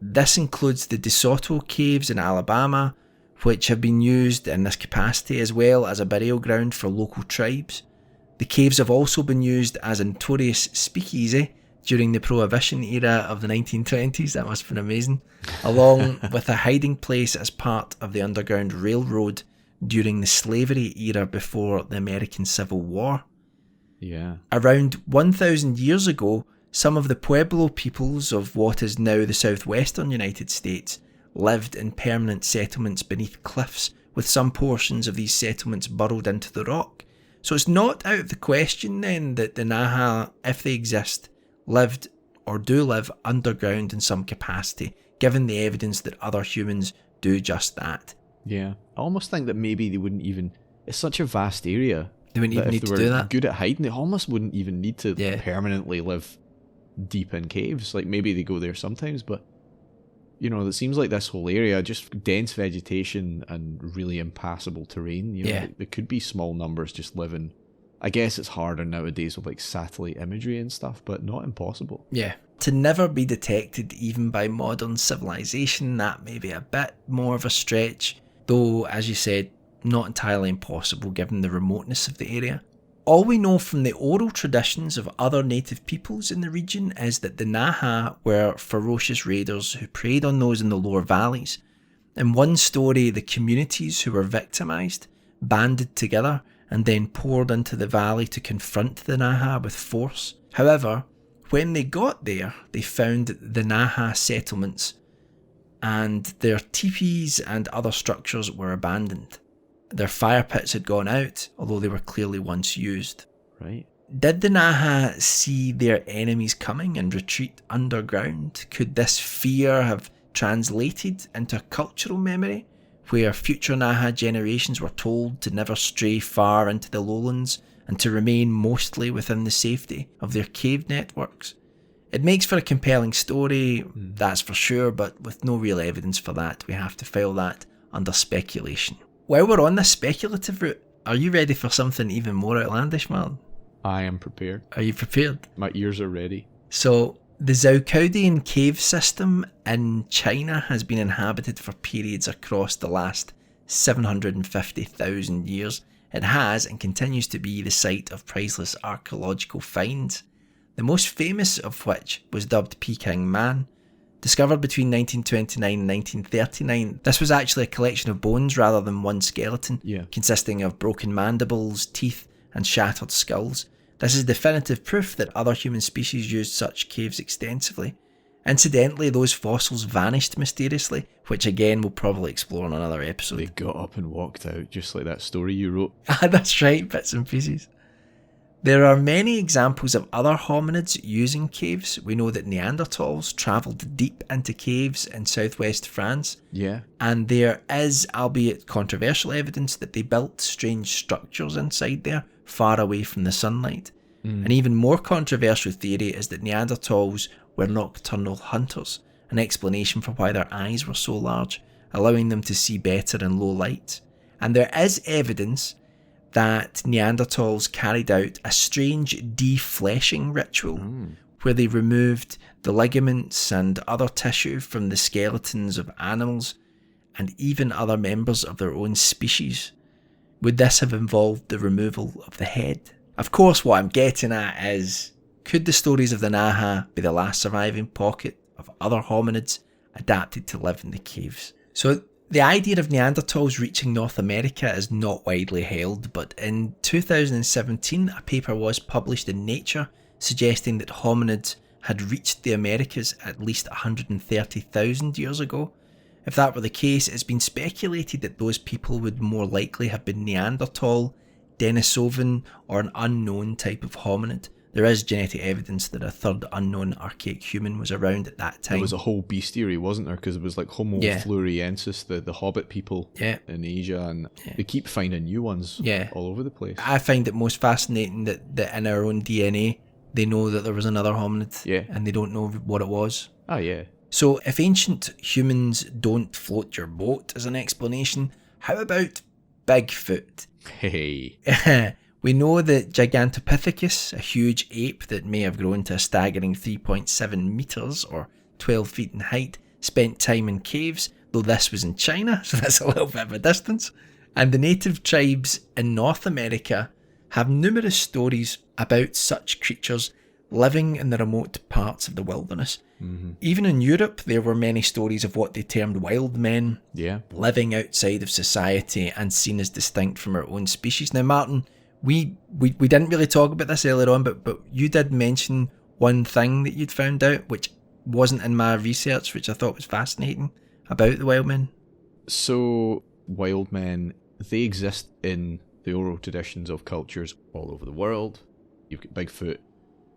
This includes the DeSoto caves in Alabama, which have been used in this capacity as well as a burial ground for local tribes. The caves have also been used as a notorious speakeasy during the Prohibition era of the 1920s, that must have been amazing, along with a hiding place as part of the Underground Railroad during the slavery era before the American Civil War. Yeah. Around 1,000 years ago, some of the Pueblo peoples of what is now the southwestern United States lived in permanent settlements beneath cliffs, with some portions of these settlements burrowed into the rock. So it's not out of the question then that the Naha, if they exist, lived or do live underground in some capacity, given the evidence that other humans do just that. Yeah. I almost think that maybe they wouldn't even... It's such a vast area. They wouldn't even need to do that. Good at hiding, they almost wouldn't even need to Yeah. permanently live deep in caves. Like, maybe they go there sometimes, but, you know, it seems like this whole area, just dense vegetation and really impassable terrain. You know, Yeah. there could be small numbers just living. I guess it's harder nowadays with like satellite imagery and stuff, but not impossible. Yeah. To never be detected even by modern civilization, that may be a bit more of a stretch, though, as you said, not entirely impossible given the remoteness of the area. All we know from the oral traditions of other native peoples in the region is that the Naha were ferocious raiders who preyed on those in the lower valleys. In one story, the communities who were victimised banded together and then poured into the valley to confront the Naha with force. However, when they got there, they found the Naha settlements and their teepees and other structures were abandoned. Their fire pits had gone out, although they were clearly once used. Right. Did the Naha see their enemies coming and retreat underground? Could this fear have translated into a cultural memory, where future Naha generations were told to never stray far into the lowlands and to remain mostly within the safety of their cave networks? It makes for a compelling story, that's for sure, but with no real evidence for that, we have to file that under speculation. While we're on this speculative route, are you ready for something even more outlandish, Martin? I am prepared. Are you prepared? My ears are ready. So, the Zhoukoudian cave system in China has been inhabited for periods across the last 750,000 years. It has and continues to be the site of priceless archaeological finds, the most famous of which was dubbed Peking Man. Discovered between 1929 and 1939, this was actually a collection of bones rather than one skeleton, consisting of broken mandibles, teeth, and shattered skulls. This is definitive proof that other human species used such caves extensively. Incidentally, those fossils vanished mysteriously, which again we'll probably explore in another episode. They got up and walked out, just like that story you wrote. That's right, bits and pieces. There are many examples of other hominids using caves. We know that Neanderthals travelled deep into caves in southwest France. Yeah. And there is, albeit controversial, evidence that they built strange structures inside there, far away from the sunlight. An even more controversial theory is that Neanderthals were nocturnal hunters, an explanation for why their eyes were so large, allowing them to see better in low light. And there is evidence that Neanderthals carried out a strange defleshing ritual where they removed the ligaments and other tissue from the skeletons of animals and even other members of their own species. Would this have involved the removal of the head? Of course, what I'm getting at is, could the stories of the Naha be the last surviving pocket of other hominids adapted to live in the caves? So the idea of Neanderthals reaching North America is not widely held, but in 2017 a paper was published in Nature suggesting that hominids had reached the Americas at least 130,000 years ago. If that were the case, it's been speculated that those people would more likely have been Neanderthal, Denisovan, or an unknown type of hominid, there is genetic evidence that a third unknown archaic human was around at that time. There was a whole bestiary, wasn't there? Because it was like Homo floresiensis, the Hobbit people in Asia, and they keep finding new ones all over the place. I find it most fascinating that in our own DNA, they know that there was another hominid, and they don't know what it was. Ah, yeah. So if ancient humans don't float your boat as an explanation, how about Bigfoot? Hey. We know that Gigantopithecus, a huge ape that may have grown to a staggering 3.7 metres or 12 feet in height, spent time in caves, though this was in China, so that's a little bit of a distance. And the native tribes in North America have numerous stories about such creatures living in the remote parts of the wilderness. Mm-hmm. Even in Europe, there were many stories of what they termed wild men, living outside of society and seen as distinct from our own species. Now, Martin, we didn't really talk about this earlier on, but you did mention one thing that you'd found out, which wasn't in my research, which I thought was fascinating about the wild men. So, wild men, they exist in the oral traditions of cultures all over the world. You've got Bigfoot,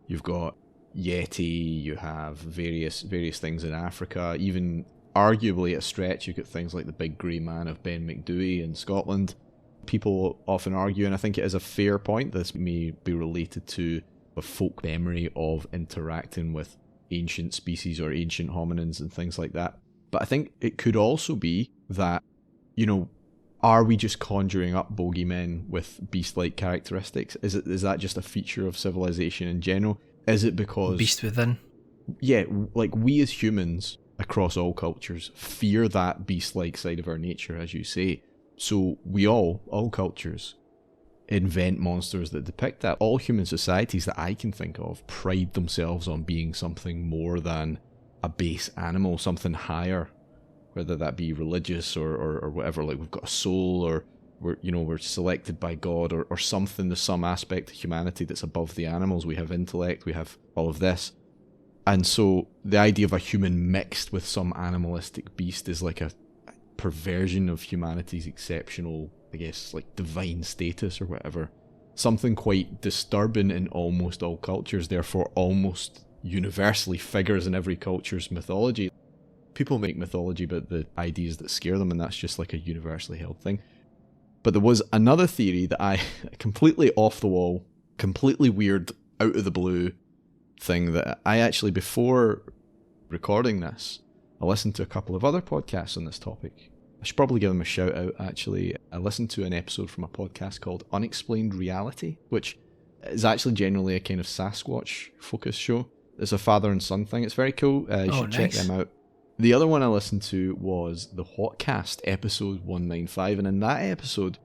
you've got Yeti, you have various things in Africa, even arguably at a stretch you've got things like the big grey man of Ben Macdui in Scotland. People often argue, and I think it is a fair point, this may be related to a folk memory of interacting with ancient species or ancient hominins and things like that. But I think it could also be that, are we just conjuring up bogeymen with beast-like characteristics? Is that just a feature of civilization in general? Is it because... Beast within? Yeah, like we as humans, across all cultures, fear that beast-like side of our nature, as you say. So we all cultures, invent monsters that depict that. All human societies that I can think of pride themselves on being something more than a base animal, something higher, whether that be religious or whatever. Like we've got a soul, or we're selected by God, or something. There's some aspect of humanity that's above the animals. We have intellect, we have all of this. And so the idea of a human mixed with some animalistic beast is like a perversion of humanity's exceptional, I guess, like divine status or whatever. Something quite disturbing in almost all cultures, therefore almost universally figures in every culture's mythology. People make mythology about the ideas that scare them, and that's just like a universally held thing. But there was another theory that I, completely off the wall, completely weird, out of the blue thing that I actually, before recording this, I listened to a couple of other podcasts on this topic. I should probably give them a shout out, actually. I listened to an episode from a podcast called Unexplained Reality, which is actually generally a kind of Sasquatch focused show. It's a father and son thing. It's very cool. You should check them out. The other one I listened to was the Hotcast, episode 195, and in that episode,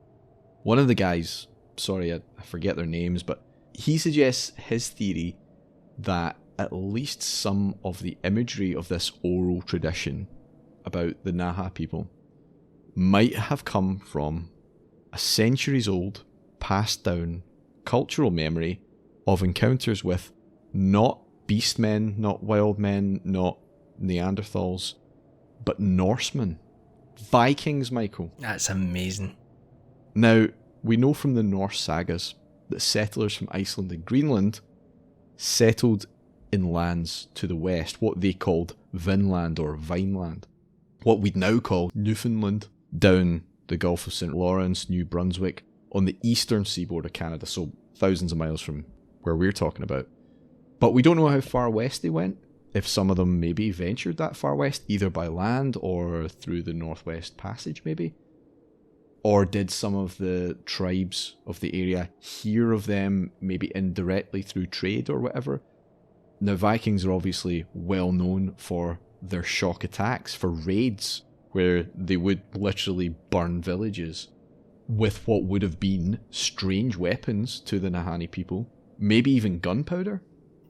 one of the guys, sorry, I forget their names, but he suggests his theory that at least some of the imagery of this oral tradition about the Naha people might have come from a centuries-old, passed-down cultural memory of encounters with not beastmen, not wild men, not Neanderthals, but Norsemen. Vikings, Michael. That's amazing. Now, we know from the Norse sagas that settlers from Iceland and Greenland settled in lands to the west, what they called Vinland or Vineland, what we'd now call Newfoundland, down the Gulf of St. Lawrence, New Brunswick, on the eastern seaboard of Canada, so thousands of miles from where we're talking about. But we don't know how far west they went, if some of them maybe ventured that far west, either by land or through the Northwest Passage maybe. Or did some of the tribes of the area hear of them maybe indirectly through trade or whatever? Now, Vikings are obviously well known for their shock attacks, for raids, where they would literally burn villages with what would have been strange weapons to the Nahanni people, maybe even gunpowder.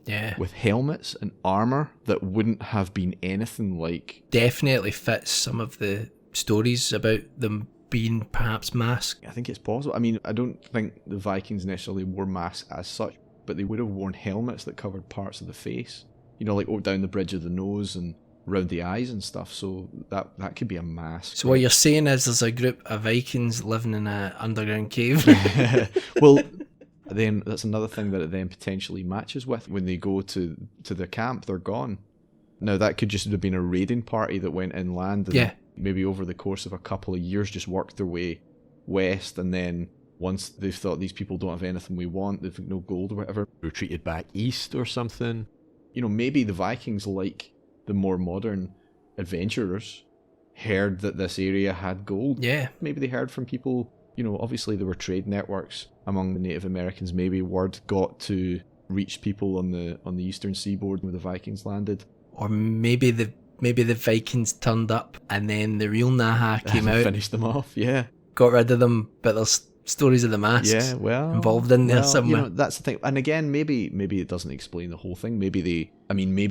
Yeah. With helmets and armour that wouldn't have been anything like... Definitely fits some of the stories about them being perhaps masked. I think it's possible. I mean, I don't think the Vikings necessarily wore masks as such, but they would have worn helmets that covered parts of the face. Like down the bridge of the nose and around the eyes and stuff, so that could be a mask. So what you're saying is there's a group of Vikings living in an underground cave? Well, then that's another thing that it then potentially matches with. When they go to their camp, they're gone. Now, that could just have been a raiding party that went inland and maybe over the course of a couple of years just worked their way west, and then once they've thought these people don't have anything we want, they've no gold or whatever, retreated back east or something. You know, maybe the Vikings, like the more modern adventurers, heard that this area had gold. Yeah. Maybe they heard from people, you know, obviously there were trade networks among the Native Americans. Maybe word got to reach people on the eastern seaboard where the Vikings landed. Or maybe the Vikings turned up and then the real Naha came out. Finished them off, yeah. Got rid of them, but there's stories of the masks involved in there somewhere. You know, that's the thing. And again, maybe it doesn't explain the whole thing. Maybe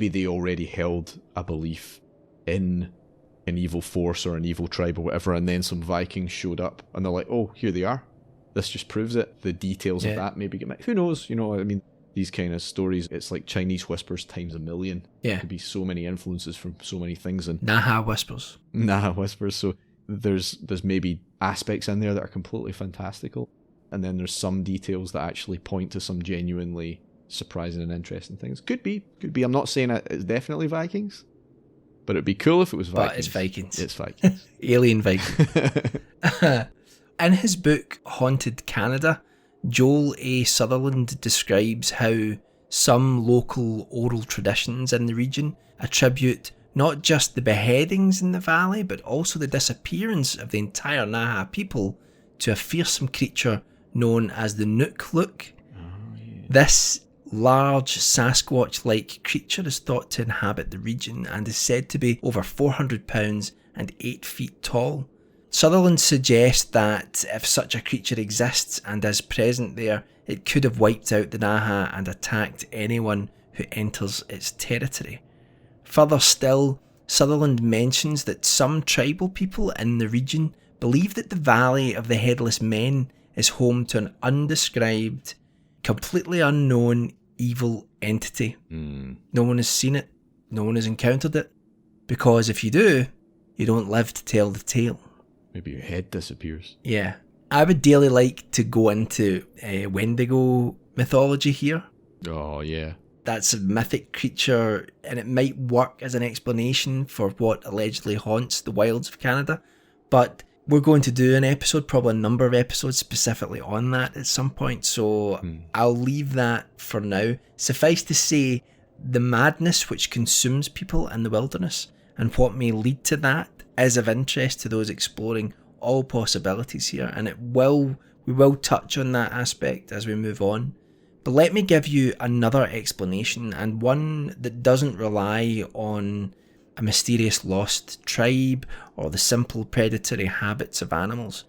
they already held a belief in an evil force or an evil tribe or whatever, and then some Vikings showed up and they're like, oh, here they are. This just proves it. The details of that maybe get... Who knows? You know, I mean, these kind of stories, it's like Chinese whispers times a million. Yeah. There could be so many influences from so many things. And Naha whispers. So there's maybe aspects in there that are completely fantastical, and then there's some details that actually point to some genuinely surprising and interesting things. Could be. I'm not saying it's definitely Vikings, but it'd be cool if it was Vikings. But it's Vikings. It's Vikings. Alien Vikings. In his book Haunted Canada, Joel A. Sutherland describes how some local oral traditions in the region attribute not just the beheadings in the valley, but also the disappearance of the entire Naha people to a fearsome creature known as the Mcleod. This large Sasquatch-like creature is thought to inhabit the region and is said to be over 400 pounds and 8 feet tall. Sutherland suggests that if such a creature exists and is present there, it could have wiped out the Naha and attacked anyone who enters its territory. Further still, Sutherland mentions that some tribal people in the region believe that the Valley of the Headless Men is home to an undescribed, completely unknown evil entity. No one has seen it, no one has encountered it, because if you do, you don't live to tell the tale. Maybe your head disappears. Yeah. I would dearly like to go into Wendigo mythology here. Oh, yeah. That's a mythic creature, and it might work as an explanation for what allegedly haunts the wilds of Canada. But we're going to do an episode, probably a number of episodes specifically on that at some point, so I'll leave that for now. Suffice to say, the madness which consumes people in the wilderness and what may lead to that is of interest to those exploring all possibilities here, and we will touch on that aspect as we move on. But let me give you another explanation, and one that doesn't rely on a mysterious lost tribe or the simple predatory habits of animals.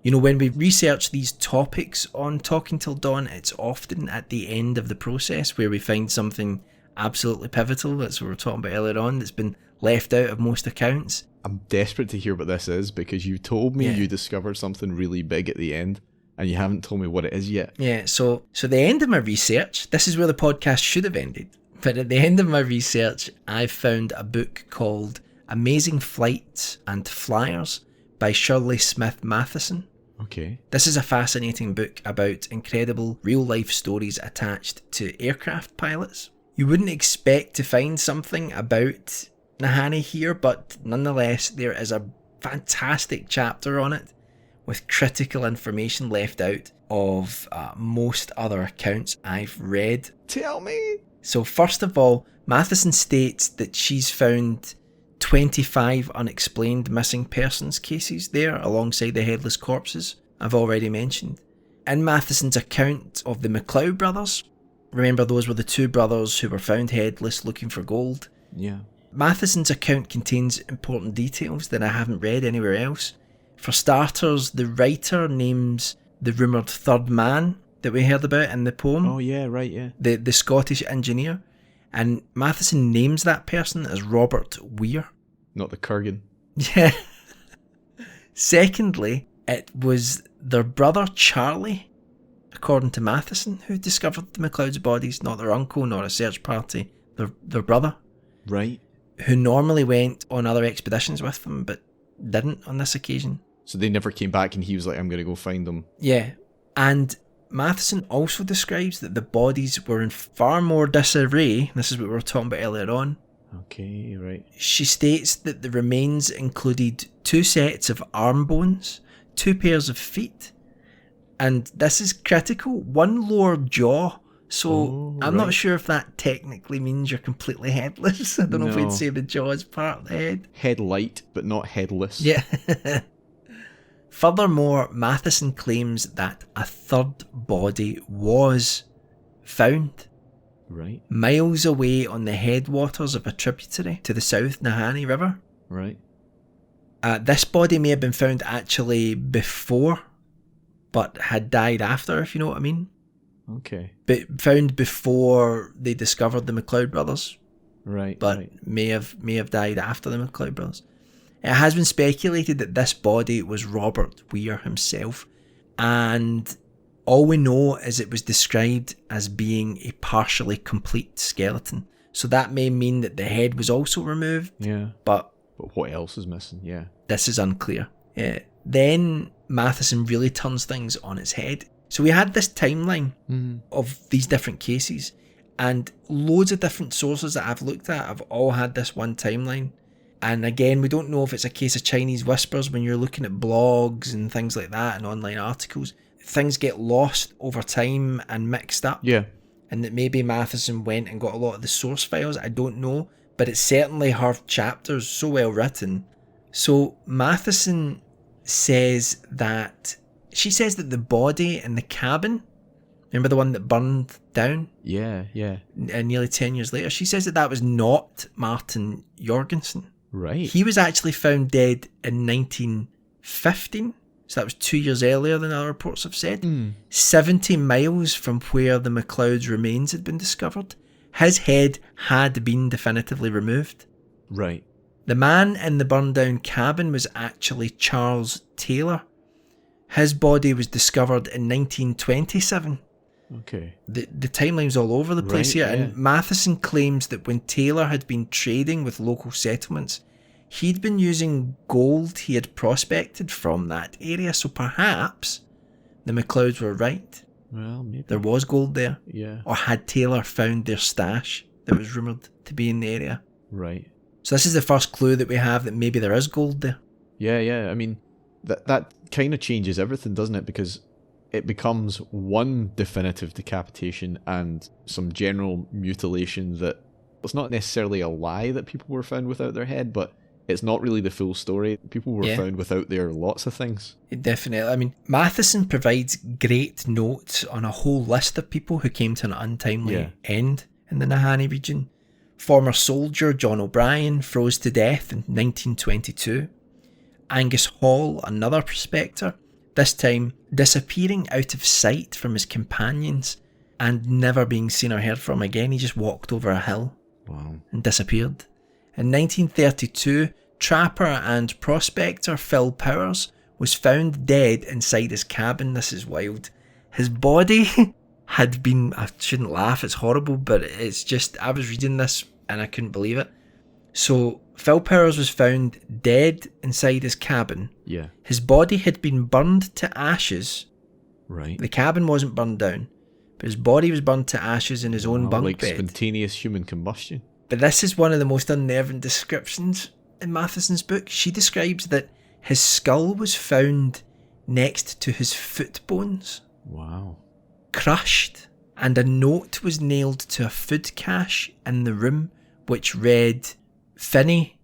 You know, when we research these topics on Talking Till Dawn, it's often at the end of the process where we find something absolutely pivotal, as we were talking about earlier on, that's been left out of most accounts. I'm desperate to hear what this is, because you told me you discovered something really big at the end, and you haven't told me what it is yet. Yeah, so the end of my research, this is where the podcast should have ended, but at the end of my research, I found a book called Amazing Flights and Flyers by Shirley Smith Matheson. Okay. This is a fascinating book about incredible real-life stories attached to aircraft pilots. You wouldn't expect to find something about Nahanni here, but nonetheless there is a fantastic chapter on it with critical information left out of most other accounts I've read. Tell me! So first of all, Matheson states that she's found 25 unexplained missing persons cases there alongside the headless corpses I've already mentioned. In Matheson's account of the Mcleod Brothers, remember those were the two brothers who were found headless looking for gold? Yeah. Matheson's account contains important details that I haven't read anywhere else. For starters, the writer names the rumoured third man that we heard about in the poem. Oh yeah, right, yeah. The Scottish engineer. And Matheson names that person as Robert Weir. Not the Kurgan. Yeah. Secondly, it was their brother Charlie, according to Matheson, who discovered the Mcleod's bodies, not their uncle, nor a search party, their brother. Right. Who normally went on other expeditions with them, but didn't on this occasion. So they never came back and he was like, I'm going to go find them. Yeah. And Matheson also describes that the bodies were in far more disarray. This is what we were talking about earlier on. Okay, right. She states that the remains included 2 sets of arm bones, 2 pairs of feet, and this is critical, 1 lower jaw. So I'm not sure if that technically means you're completely headless. I don't know if we'd say the jaw is part of the head. Headlight, but not headless. Yeah. Furthermore, Matheson claims that a 3rd body was found. Right. Miles away on the headwaters of a tributary to the South Nahanni River. Right. This body may have been found actually before, but had died after, if you know what I mean. Okay. But found before they discovered the Mcleod Brothers. Right. But may have died after the Mcleod Brothers. It has been speculated that this body was Robert Weir himself, and all we know is it was described as being a partially complete skeleton. So that may mean that the head was also removed. Yeah. But what else is missing? Yeah. This is unclear. Then Matheson really turns things on its head. So we had this timeline of these different cases, and loads of different sources that I've looked at have all had this one timeline. And again, we don't know if it's a case of Chinese whispers when you're looking at blogs and things like that and online articles. Things get lost over time and mixed up. Yeah. And that maybe Matheson went and got a lot of the source files. I don't know. But it's certainly her chapters, so well written. So Matheson says that... She says that the body in the cabin... Remember the one that burned down? Yeah. Nearly 10 years later. She says that that was not Martin Jorgensen. Right. He was actually found dead in 1915. So that was 2 years earlier than other reports have said. 70 miles from where the Mcleod's remains had been discovered. His head had been definitively removed. Right. The man in the burned down cabin was actually Charles Taylor. His body was discovered in 1927. Okay. The timeline's all over the place here. And Matheson claims that when Taylor had been trading with local settlements, he'd been using gold he had prospected from that area. So perhaps the Mcleods were right. Well, maybe. There was gold there. Yeah. Or had Taylor found their stash that was rumoured to be in the area. Right. So this is the first clue that we have that maybe there is gold there. Yeah. I mean, that kind of changes everything, doesn't it? Because it becomes one definitive decapitation and some general mutilation that it's not necessarily a lie that people were found without their head, but it's not really the full story. People were found without their lots of things. Definitely. I mean, Matheson provides great notes on a whole list of people who came to an untimely end in the Nahanni region. Former soldier John O'Brien froze to death in 1922. Angus Hall, another prospector, this time disappearing out of sight from his companions and never being seen or heard from again. He just walked over a hill and disappeared. In 1932, trapper and prospector Phil Powers was found dead inside his cabin. This is wild. His body had been... I shouldn't laugh, it's horrible, but it's just... I was reading this and I couldn't believe it. So, Phil Powers was found dead inside his cabin. Yeah. His body had been burned to ashes. Right. The cabin wasn't burned down, but his body was burned to ashes in his own bunk like bed. Spontaneous human combustion. But this is one of the most unnerving descriptions in Matheson's book. She describes that his skull was found next to his foot bones. Wow. Crushed. And a note was nailed to a food cache in the room which read, Finney,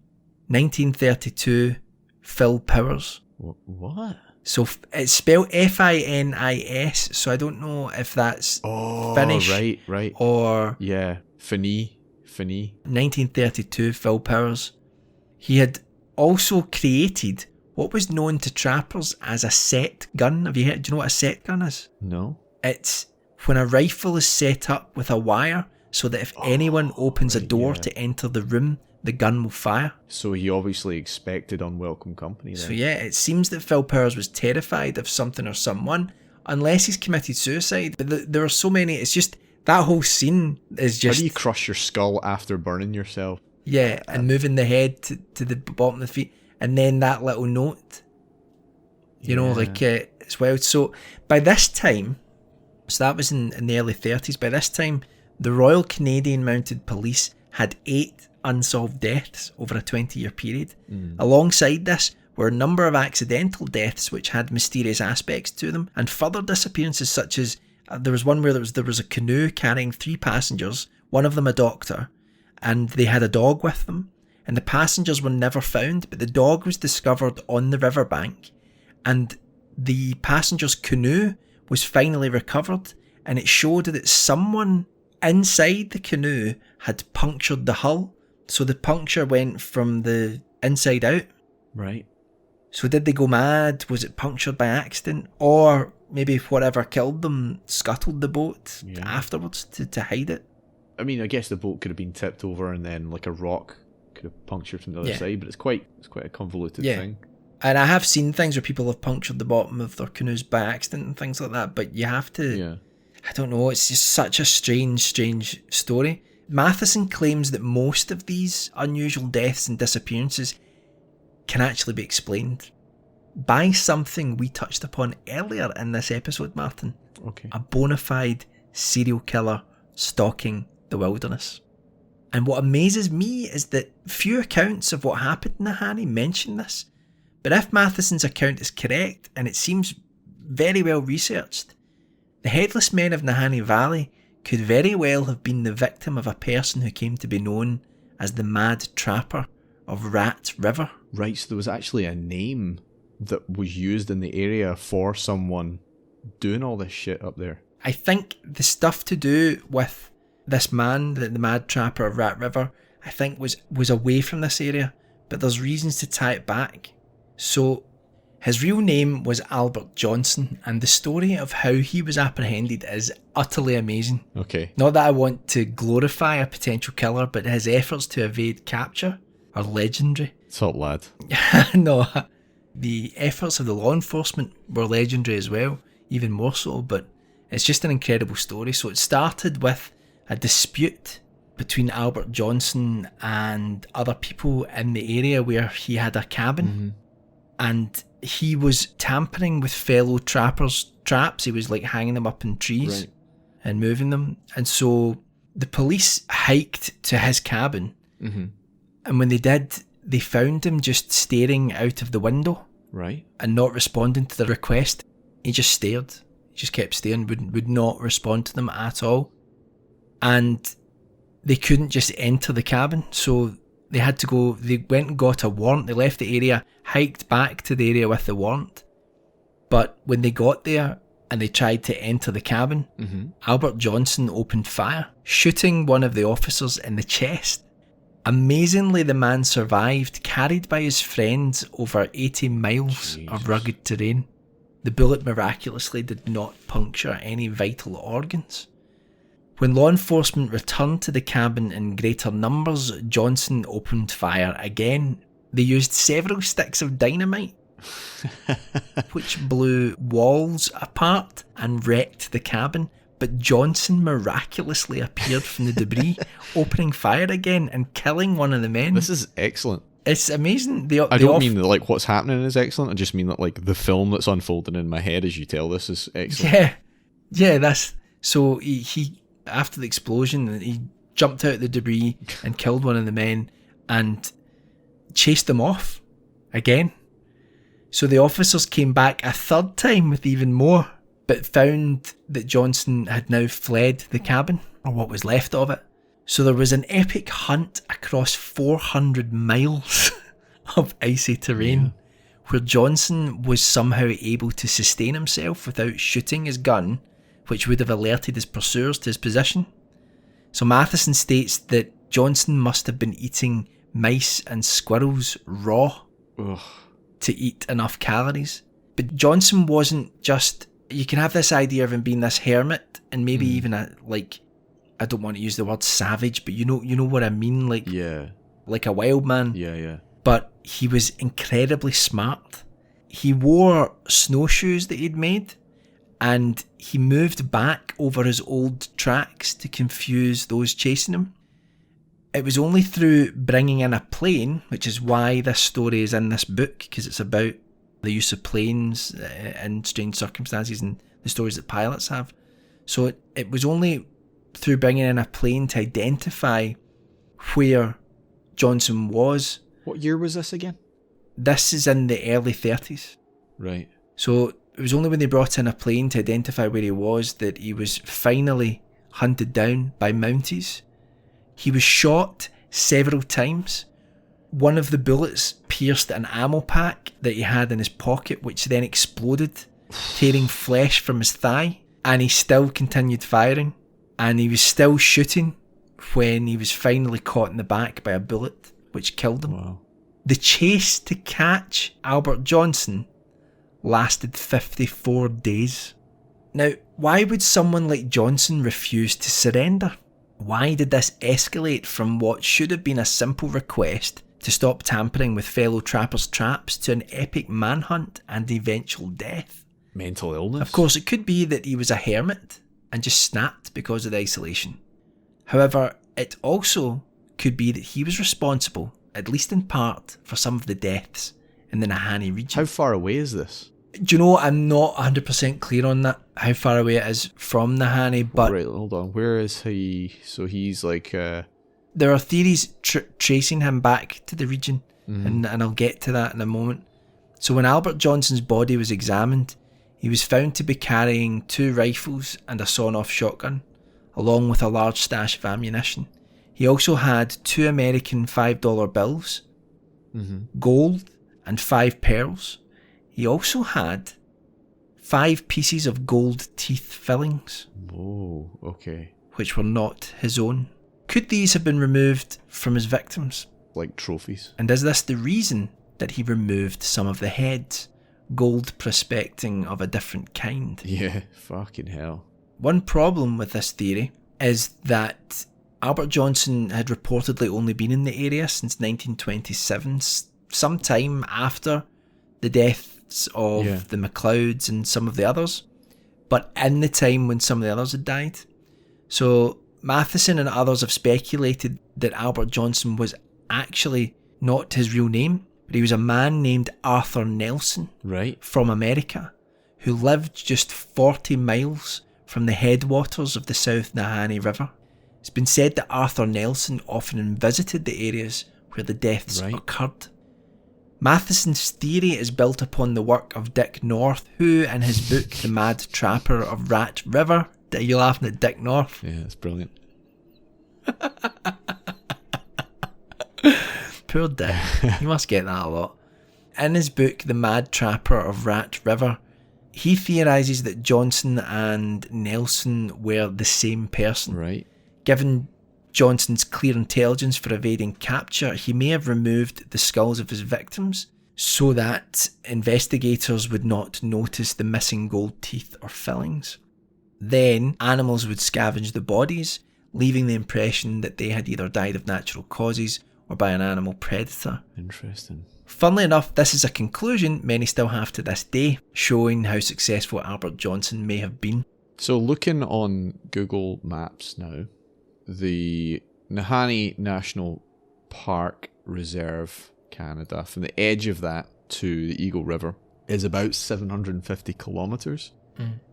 1932, Phil Powers. What? So it's spelled Finis, so I don't know if that's Finnish. Right. Or... Yeah, Finney. 1932, Phil Powers. He had also created what was known to trappers as a set gun. Have you heard? Do you know what a set gun is? No. It's when a rifle is set up with a wire so that if anyone opens a door to enter the room, the gun will fire. So he obviously expected unwelcome company then. So yeah, it seems that Phil Powers was terrified of something or someone, unless he's committed suicide. But there are so many, it's just, that whole scene is just... How do you crush your skull after burning yourself? Yeah, and moving the head to the bottom of the feet, and then that little note. You know, like, it's wild. So by this time, So that was in the early 30s. By this time, the Royal Canadian Mounted Police had 8 unsolved deaths over a 20-year period. Alongside this were a number of accidental deaths which had mysterious aspects to them, and further disappearances such as there was one where there was a canoe carrying 3 passengers, one of them a doctor, and they had a dog with them, and the passengers were never found, but the dog was discovered on the riverbank, and the passenger's canoe was finally recovered, and it showed that someone inside the canoe had punctured the hull, so the puncture went from the inside out. Right. So did they go mad? Was it punctured by accident? Or maybe whatever killed them scuttled the boat afterwards to hide it? I mean, I guess the boat could have been tipped over and then like a rock could have punctured from the other side, but it's quite a convoluted thing. And I have seen things where people have punctured the bottom of their canoes by accident and things like that, but you have to... Yeah. I don't know, it's just such a strange story. Matheson claims that most of these unusual deaths and disappearances can actually be explained by something we touched upon earlier in this episode, Martin. Okay. A bona fide serial killer stalking the wilderness. And what amazes me is that few accounts of what happened in Nahanni mention this. But if Matheson's account is correct, and it seems very well researched, the Headless Men of Nahanni Valley could very well have been the victim of a person who came to be known as the Mad Trapper of Rat River. Right, so there was actually a name that was used in the area for someone doing all this shit up there. I think the stuff to do with this man, the Mad Trapper of Rat River, I think was away from this area, but there's reasons to tie it back. So his real name was Albert Johnson, and the story of how he was apprehended is utterly amazing. Okay. Not that I want to glorify a potential killer, but his efforts to evade capture are legendary. Top lad. No, the efforts of the law enforcement were legendary as well, even more so, but it's just an incredible story. So it started with a dispute between Albert Johnson and other people in the area where he had a cabin, and he was tampering with fellow trappers' traps. He was like hanging them up in trees and moving them, and so the police hiked to his cabin, and when they did, they found him just staring out of the window and not responding to the request. He just stared. He just kept staring, would not respond to them at all. And they couldn't just enter the cabin, so they had to go. They went and got a warrant. They left the area, hiked back to the area with the warrant. But when they got there and they tried to enter the cabin, Albert Johnson opened fire, shooting one of the officers in the chest. Amazingly, the man survived, carried by his friends over 80 miles of rugged terrain. The bullet miraculously did not puncture any vital organs. When law enforcement returned to the cabin in greater numbers, Johnson opened fire again. They used several sticks of dynamite, which blew walls apart and wrecked the cabin. But Johnson miraculously appeared from the debris, opening fire again and killing one of the men. This is excellent. It's amazing. I don't mean that like what's happening is excellent. I just mean that like the film that's unfolding in my head as you tell this is excellent. Yeah. That's so he after the explosion, he jumped out of the debris and killed one of the men and chased them off again. So the officers came back a third time with even more, but found that Johnson had now fled the cabin, or what was left of it. So there was an epic hunt across 400 miles of icy terrain, where Johnson was somehow able to sustain himself without shooting his gun, which would have alerted his pursuers to his position. So Matheson states that Johnson must have been eating mice and squirrels raw to eat enough calories. But Johnson wasn't just... You can have this idea of him being this hermit and maybe even a, like, I don't want to use the word savage, but you know what I mean, like a wild man. Yeah. But he was incredibly smart. He wore snowshoes that he'd made, and he moved back over his old tracks to confuse those chasing him. It was only through bringing in a plane, which is why this story is in this book, because it's about the use of planes in strange circumstances and the stories that pilots have. So it was only through bringing in a plane to identify where Johnson was. What year was this again? This is in the early 30s. Right. So it was only when they brought in a plane to identify where he was that he was finally hunted down by Mounties. He was shot several times. One of the bullets pierced an ammo pack that he had in his pocket, which then exploded, tearing flesh from his thigh. And he still continued firing. And he was still shooting when he was finally caught in the back by a bullet, which killed him. Wow. The chase to catch Albert Johnson lasted 54 days. Now, why would someone like Johnson refuse to surrender? Why did this escalate from what should have been a simple request to stop tampering with fellow trappers' traps to an epic manhunt and eventual death? Mental illness? Of course, it could be that he was a hermit and just snapped because of the isolation. However, it also could be that he was responsible, at least in part, for some of the deaths in the Nahanni region. How far away is this? Do you know, I'm not 100% clear on that, how far away it is from Nahanni, but... Right, hold on. Where is he? So he's like... There are theories tracing him back to the region, and I'll get to that in a moment. So when Albert Johnson's body was examined, he was found to be carrying 2 rifles and a sawn-off shotgun, along with a large stash of ammunition. He also had 2 American $5 bills, gold, and 5 pearls. He also had 5 pieces of gold teeth fillings. Whoa, okay. Which were not his own. Could these have been removed from his victims? Like trophies. And is this the reason that he removed some of the heads? Gold prospecting of a different kind. Yeah, fucking hell. One problem with this theory is that Albert Johnson had reportedly only been in the area since 1927, sometime after the deaths of the Mcleods and some of the others, but in the time when some of the others had died. So Matheson and others have speculated that Albert Johnson was actually not his real name, but he was a man named Arthur Nelson, right, from America, who lived just 40 miles from the headwaters of the South Nahanni River. It's been said that Arthur Nelson often visited the areas where the deaths occurred. Matheson's theory is built upon the work of Dick North, who, in his book The Mad Trapper of Rat River... Are you laughing at Dick North? Yeah, it's brilliant. Poor Dick. You must get that a lot. In his book, The Mad Trapper of Rat River, he theorises that Johnson and Nelson were the same person. Right. Given Johnson's clear intelligence for evading capture, he may have removed the skulls of his victims so that investigators would not notice the missing gold teeth or fillings. Then, animals would scavenge the bodies, leaving the impression that they had either died of natural causes or by an animal predator. Interesting. Funnily enough, this is a conclusion many still have to this day, showing how successful Albert Johnson may have been. So looking on Google Maps now, the Nahanni National Park Reserve, Canada, from the edge of that to the Eagle River is about 750 kilometres.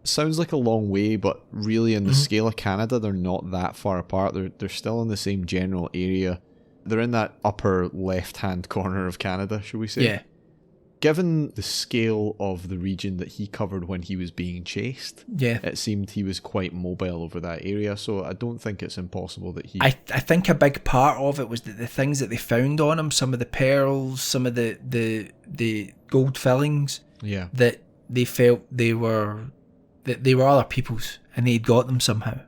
Sounds like a long way, but really in the scale of Canada, they're not that far apart. They're still in the same general area. They're in that upper left-hand corner of Canada, shall we say? Yeah. Given the scale of the region that he covered when he was being chased, it seemed he was quite mobile over that area, so I don't think it's impossible that he... I think a big part of it was that the things that they found on him, some of the pearls, some of the gold fillings, that they felt they were other people's, and they'd got them somehow,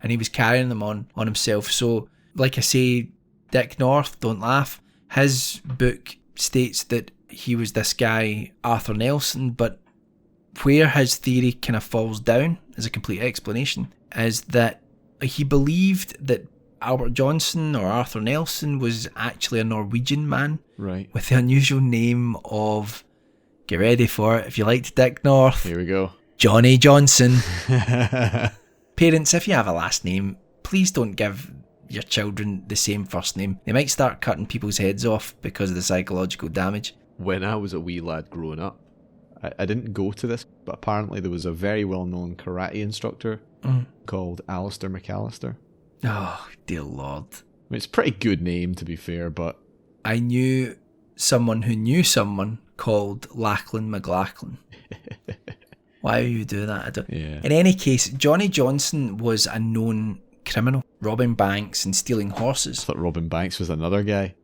and he was carrying them on himself. So, like I say, Dick North, don't laugh, his book states that he was this guy, Arthur Nelson, but where his theory kind of falls down as a complete explanation is that he believed that Albert Johnson or Arthur Nelson was actually a Norwegian man, right, with the unusual name of, get ready for it if you liked Dick North, here we go, Johnny Johnson. Parents, if you have a last name, please don't give your children the same first name. They might start cutting people's heads off because of the psychological damage. When I was a wee lad growing up, I didn't go to this, but apparently there was a very well-known karate instructor called Alistair McAllister. Oh, dear Lord. I mean, it's a pretty good name, to be fair, but... I knew someone who knew someone called Lachlan McLachlan. Why would you do that? I don't. Yeah. In any case, Johnny Johnson was a known criminal, robbing banks and stealing horses. I thought Robin Banks was another guy.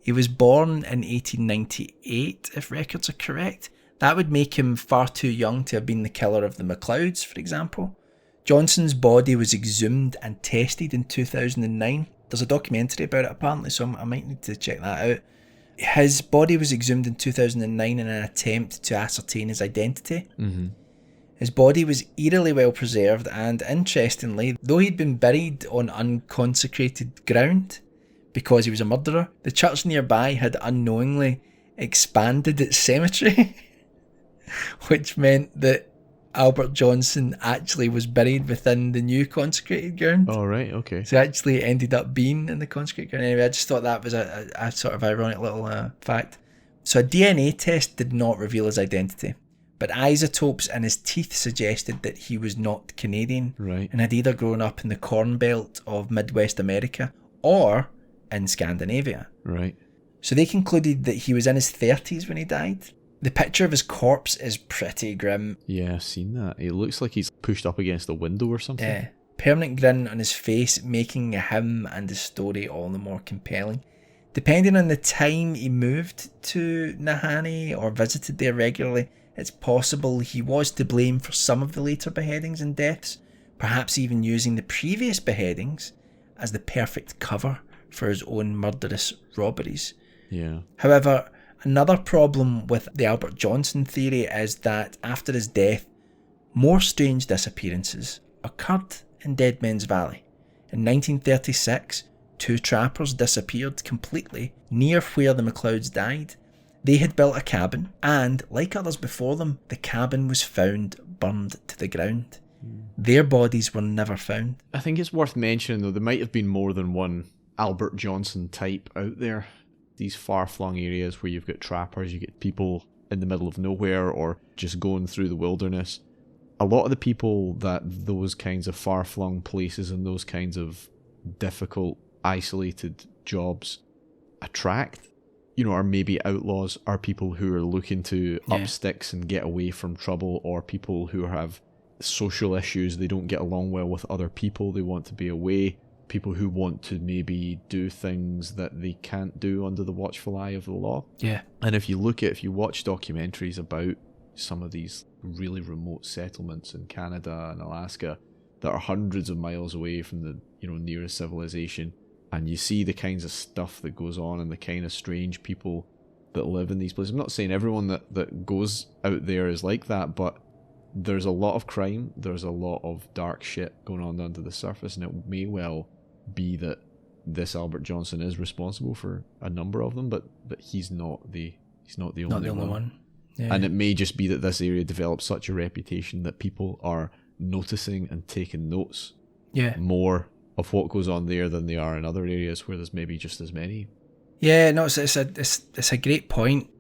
He was born in 1898, if records are correct. That would make him far too young to have been the killer of the Mcleods, for example. Johnson's body was exhumed and tested in 2009. There's a documentary about it apparently, so I might need to check that out. His body was exhumed in 2009 in an attempt to ascertain his identity. Mm-hmm. His body was eerily well preserved, and interestingly, though he'd been buried on unconsecrated ground because he was a murderer, the church nearby had unknowingly expanded its cemetery, which meant that Albert Johnson actually was buried within the new consecrated ground. Oh, right, okay. So he actually ended up being in the consecrated ground. Anyway, I just thought that was a sort of ironic little fact. So a DNA test did not reveal his identity, but isotopes in his teeth suggested that he was not Canadian, right, and had either grown up in the Corn Belt of Midwest America or in Scandinavia. Right. So they concluded that he was in his 30s when he died. The picture of his corpse is pretty grim. Yeah, I've seen that. It looks like he's pushed up against a window or something. Yeah. Permanent grin on his face, making him and his story all the more compelling. Depending on the time he moved to Nahanni or visited there regularly, it's possible he was to blame for some of the later beheadings and deaths, perhaps even using the previous beheadings as the perfect cover for his own murderous robberies. Yeah. However, another problem with the Albert Johnson theory is that after his death, more strange disappearances occurred in Dead Men's Valley. In 1936, 2 trappers disappeared completely near where the Mcleods died. They had built a cabin, and, like others before them, the cabin was found burned to the ground. Their bodies were never found. I think it's worth mentioning, though, there might have been more than one Albert Johnson type out there. These far-flung areas where you've got trappers, you get people in the middle of nowhere or just going through the wilderness. A lot of the people that those kinds of far-flung places and those kinds of difficult, isolated jobs attract, are maybe outlaws, are people who are looking to up sticks and get away from trouble, or people who have social issues, they don't get along well with other people, they want to be away. People who want to maybe do things that they can't do under the watchful eye of the law. Yeah. And if you watch documentaries about some of these really remote settlements in Canada and Alaska that are hundreds of miles away from the nearest civilization, and you see the kinds of stuff that goes on and the kind of strange people that live in these places. I'm not saying everyone that goes out there is like that, but there's a lot of crime, there's a lot of dark shit going on under the surface, and it may well be that this Albert Johnson is responsible for a number of them, but he's not the only one. Yeah. And it may just be that this area develops such a reputation that people are noticing and taking notes more of what goes on there than they are in other areas where there's maybe just as many. Yeah, no, it's a great point.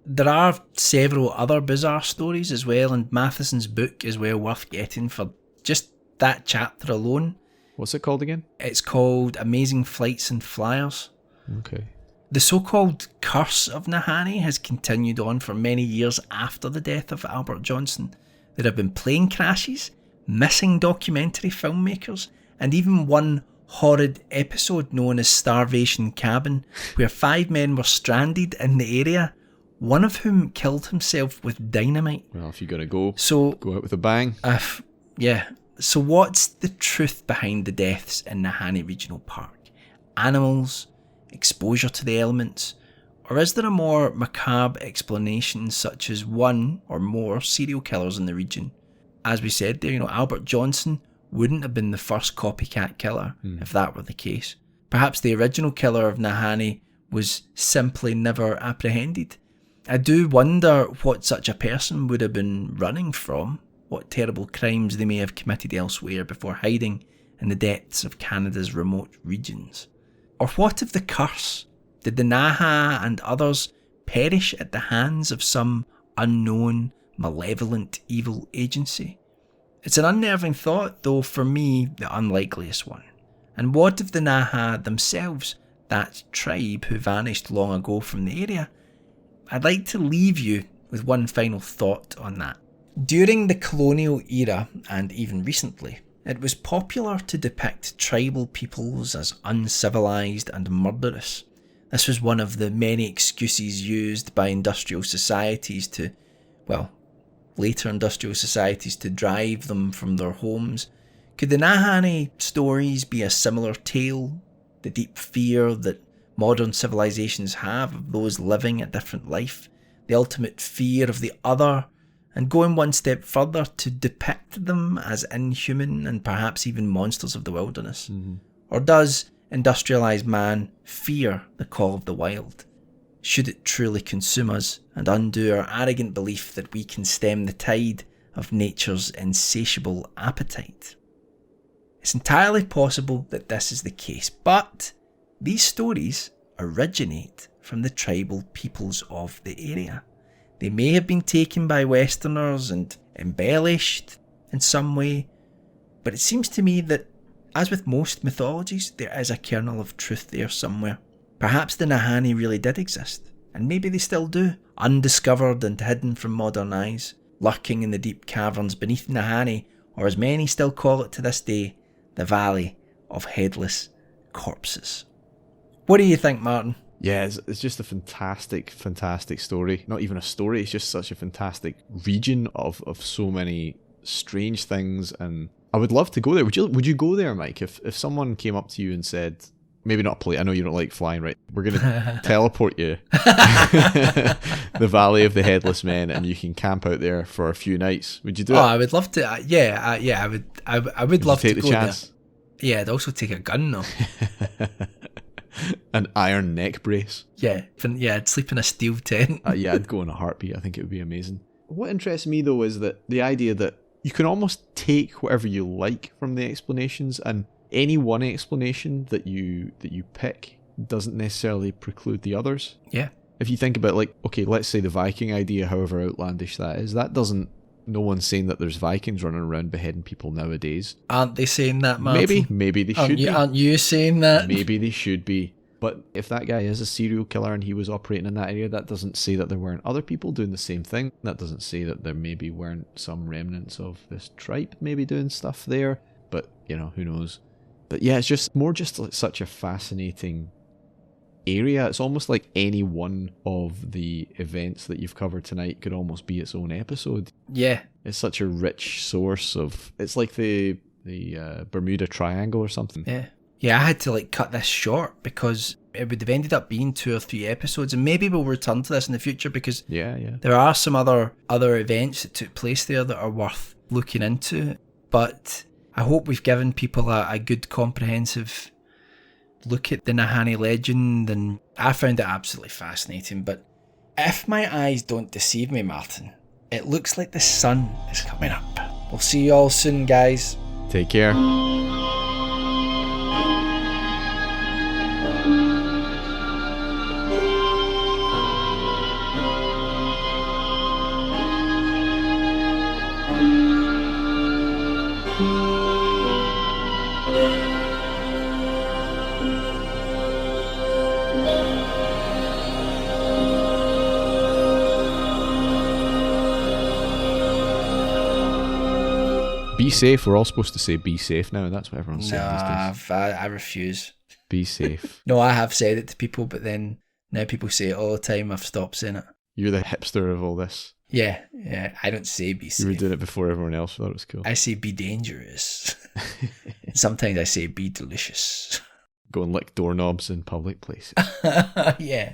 There are several other bizarre stories as well, and Matheson's book is well worth getting for just that chapter alone. What's it called again? It's called Amazing Flights and Flyers. Okay. The so-called curse of Nahanni has continued on for many years after the death of Albert Johnson. There have been plane crashes, missing documentary filmmakers, and even one horrid episode known as Starvation Cabin, where 5 men were stranded in the area, one of whom killed himself with dynamite. Well, if you're going to go out with a bang. So what's the truth behind the deaths in Nahanni Regional Park? Animals? Exposure to the elements? Or is there a more macabre explanation, such as one or more serial killers in the region? As we said there, Albert Johnson wouldn't have been the first copycat killer if that were the case. Perhaps the original killer of Nahanni was simply never apprehended. I do wonder what such a person would have been running from, what terrible crimes they may have committed elsewhere before hiding in the depths of Canada's remote regions. Or what of the curse? Did the Naha and others perish at the hands of some unknown, malevolent, evil agency? It's an unnerving thought, though for me, the unlikeliest one. And what if the Naha themselves, that tribe who vanished long ago from the area? I'd like to leave you with one final thought on that. During the colonial era, and even recently, it was popular to depict tribal peoples as uncivilized and murderous. This was one of the many excuses used by industrial societies to, well, later industrial societies to drive them from their homes. Could the Nahanni stories be a similar tale? The deep fear that modern civilizations have of those living a different life, the ultimate fear of the other, and going one step further to depict them as inhuman and perhaps even monsters of the wilderness? Mm-hmm. Or does industrialized man fear the call of the wild? Should it truly consume us and undo our arrogant belief that we can stem the tide of nature's insatiable appetite? It's entirely possible that this is the case, but these stories originate from the tribal peoples of the area. They may have been taken by Westerners and embellished in some way, but it seems to me that, as with most mythologies, there is a kernel of truth there somewhere. Perhaps the Nahanni really did exist, and maybe they still do, undiscovered and hidden from modern eyes, lurking in the deep caverns beneath Nahanni, or as many still call it to this day, the Valley of Headless Corpses. What do you think, Martin? Yeah, it's just a fantastic, fantastic story. Not even a story, it's just such a fantastic region of so many strange things, and I would love to go there. Would you go there, Mike? If someone came up to you and said, maybe not play, I know you don't like flying, right? We're going to teleport you the Valley of the Headless Men, and you can camp out there for a few nights. Would you do it? I would love to. I would love to take go the chance? There. Yeah, I'd also take a gun though. An iron neck brace. Yeah, I'd sleep in a steel tent. Yeah, I'd go in a heartbeat. I think it would be amazing. What interests me though is that the idea that you can almost take whatever you like from the explanations, and any one explanation that you pick doesn't necessarily preclude the others. Yeah. If you think about, like, okay, let's say the Viking idea, however outlandish that is, that doesn't, no one's saying that there's Vikings running around beheading people nowadays. Aren't they saying that, Martin? Maybe they should be. Aren't you saying that? Maybe they should be. But if that guy is a serial killer and he was operating in that area, that doesn't say that there weren't other people doing the same thing. That doesn't say that there maybe weren't some remnants of this tribe maybe doing stuff there. But, you know, who knows? But yeah, it's just more just like such a fascinating area. It's almost like any one of the events that you've covered tonight could almost be its own episode. Yeah. It's such a rich source of... It's like the Bermuda Triangle or something. Yeah. Yeah, I had to like cut this short because it would have ended up being 2 or 3 episodes, and maybe we'll return to this in the future because there are some other events that took place there that are worth looking into. But I hope we've given people a good comprehensive look at the Nahanni legend, and I found it absolutely fascinating. But if my eyes don't deceive me, Martin, it looks like the sun is coming up. We'll see you all soon, guys. Take care. Be safe. We're all supposed to say be safe now, and that's what everyone's saying these days. I refuse. Be safe. No, I have said it to people, but then now people say it all the time. I've stopped saying it. You're the hipster of all this. Yeah. I don't say be safe. You were doing it before everyone else. Thought it was cool. I say be dangerous. Sometimes I say be delicious. Go and lick doorknobs in public places. Yeah.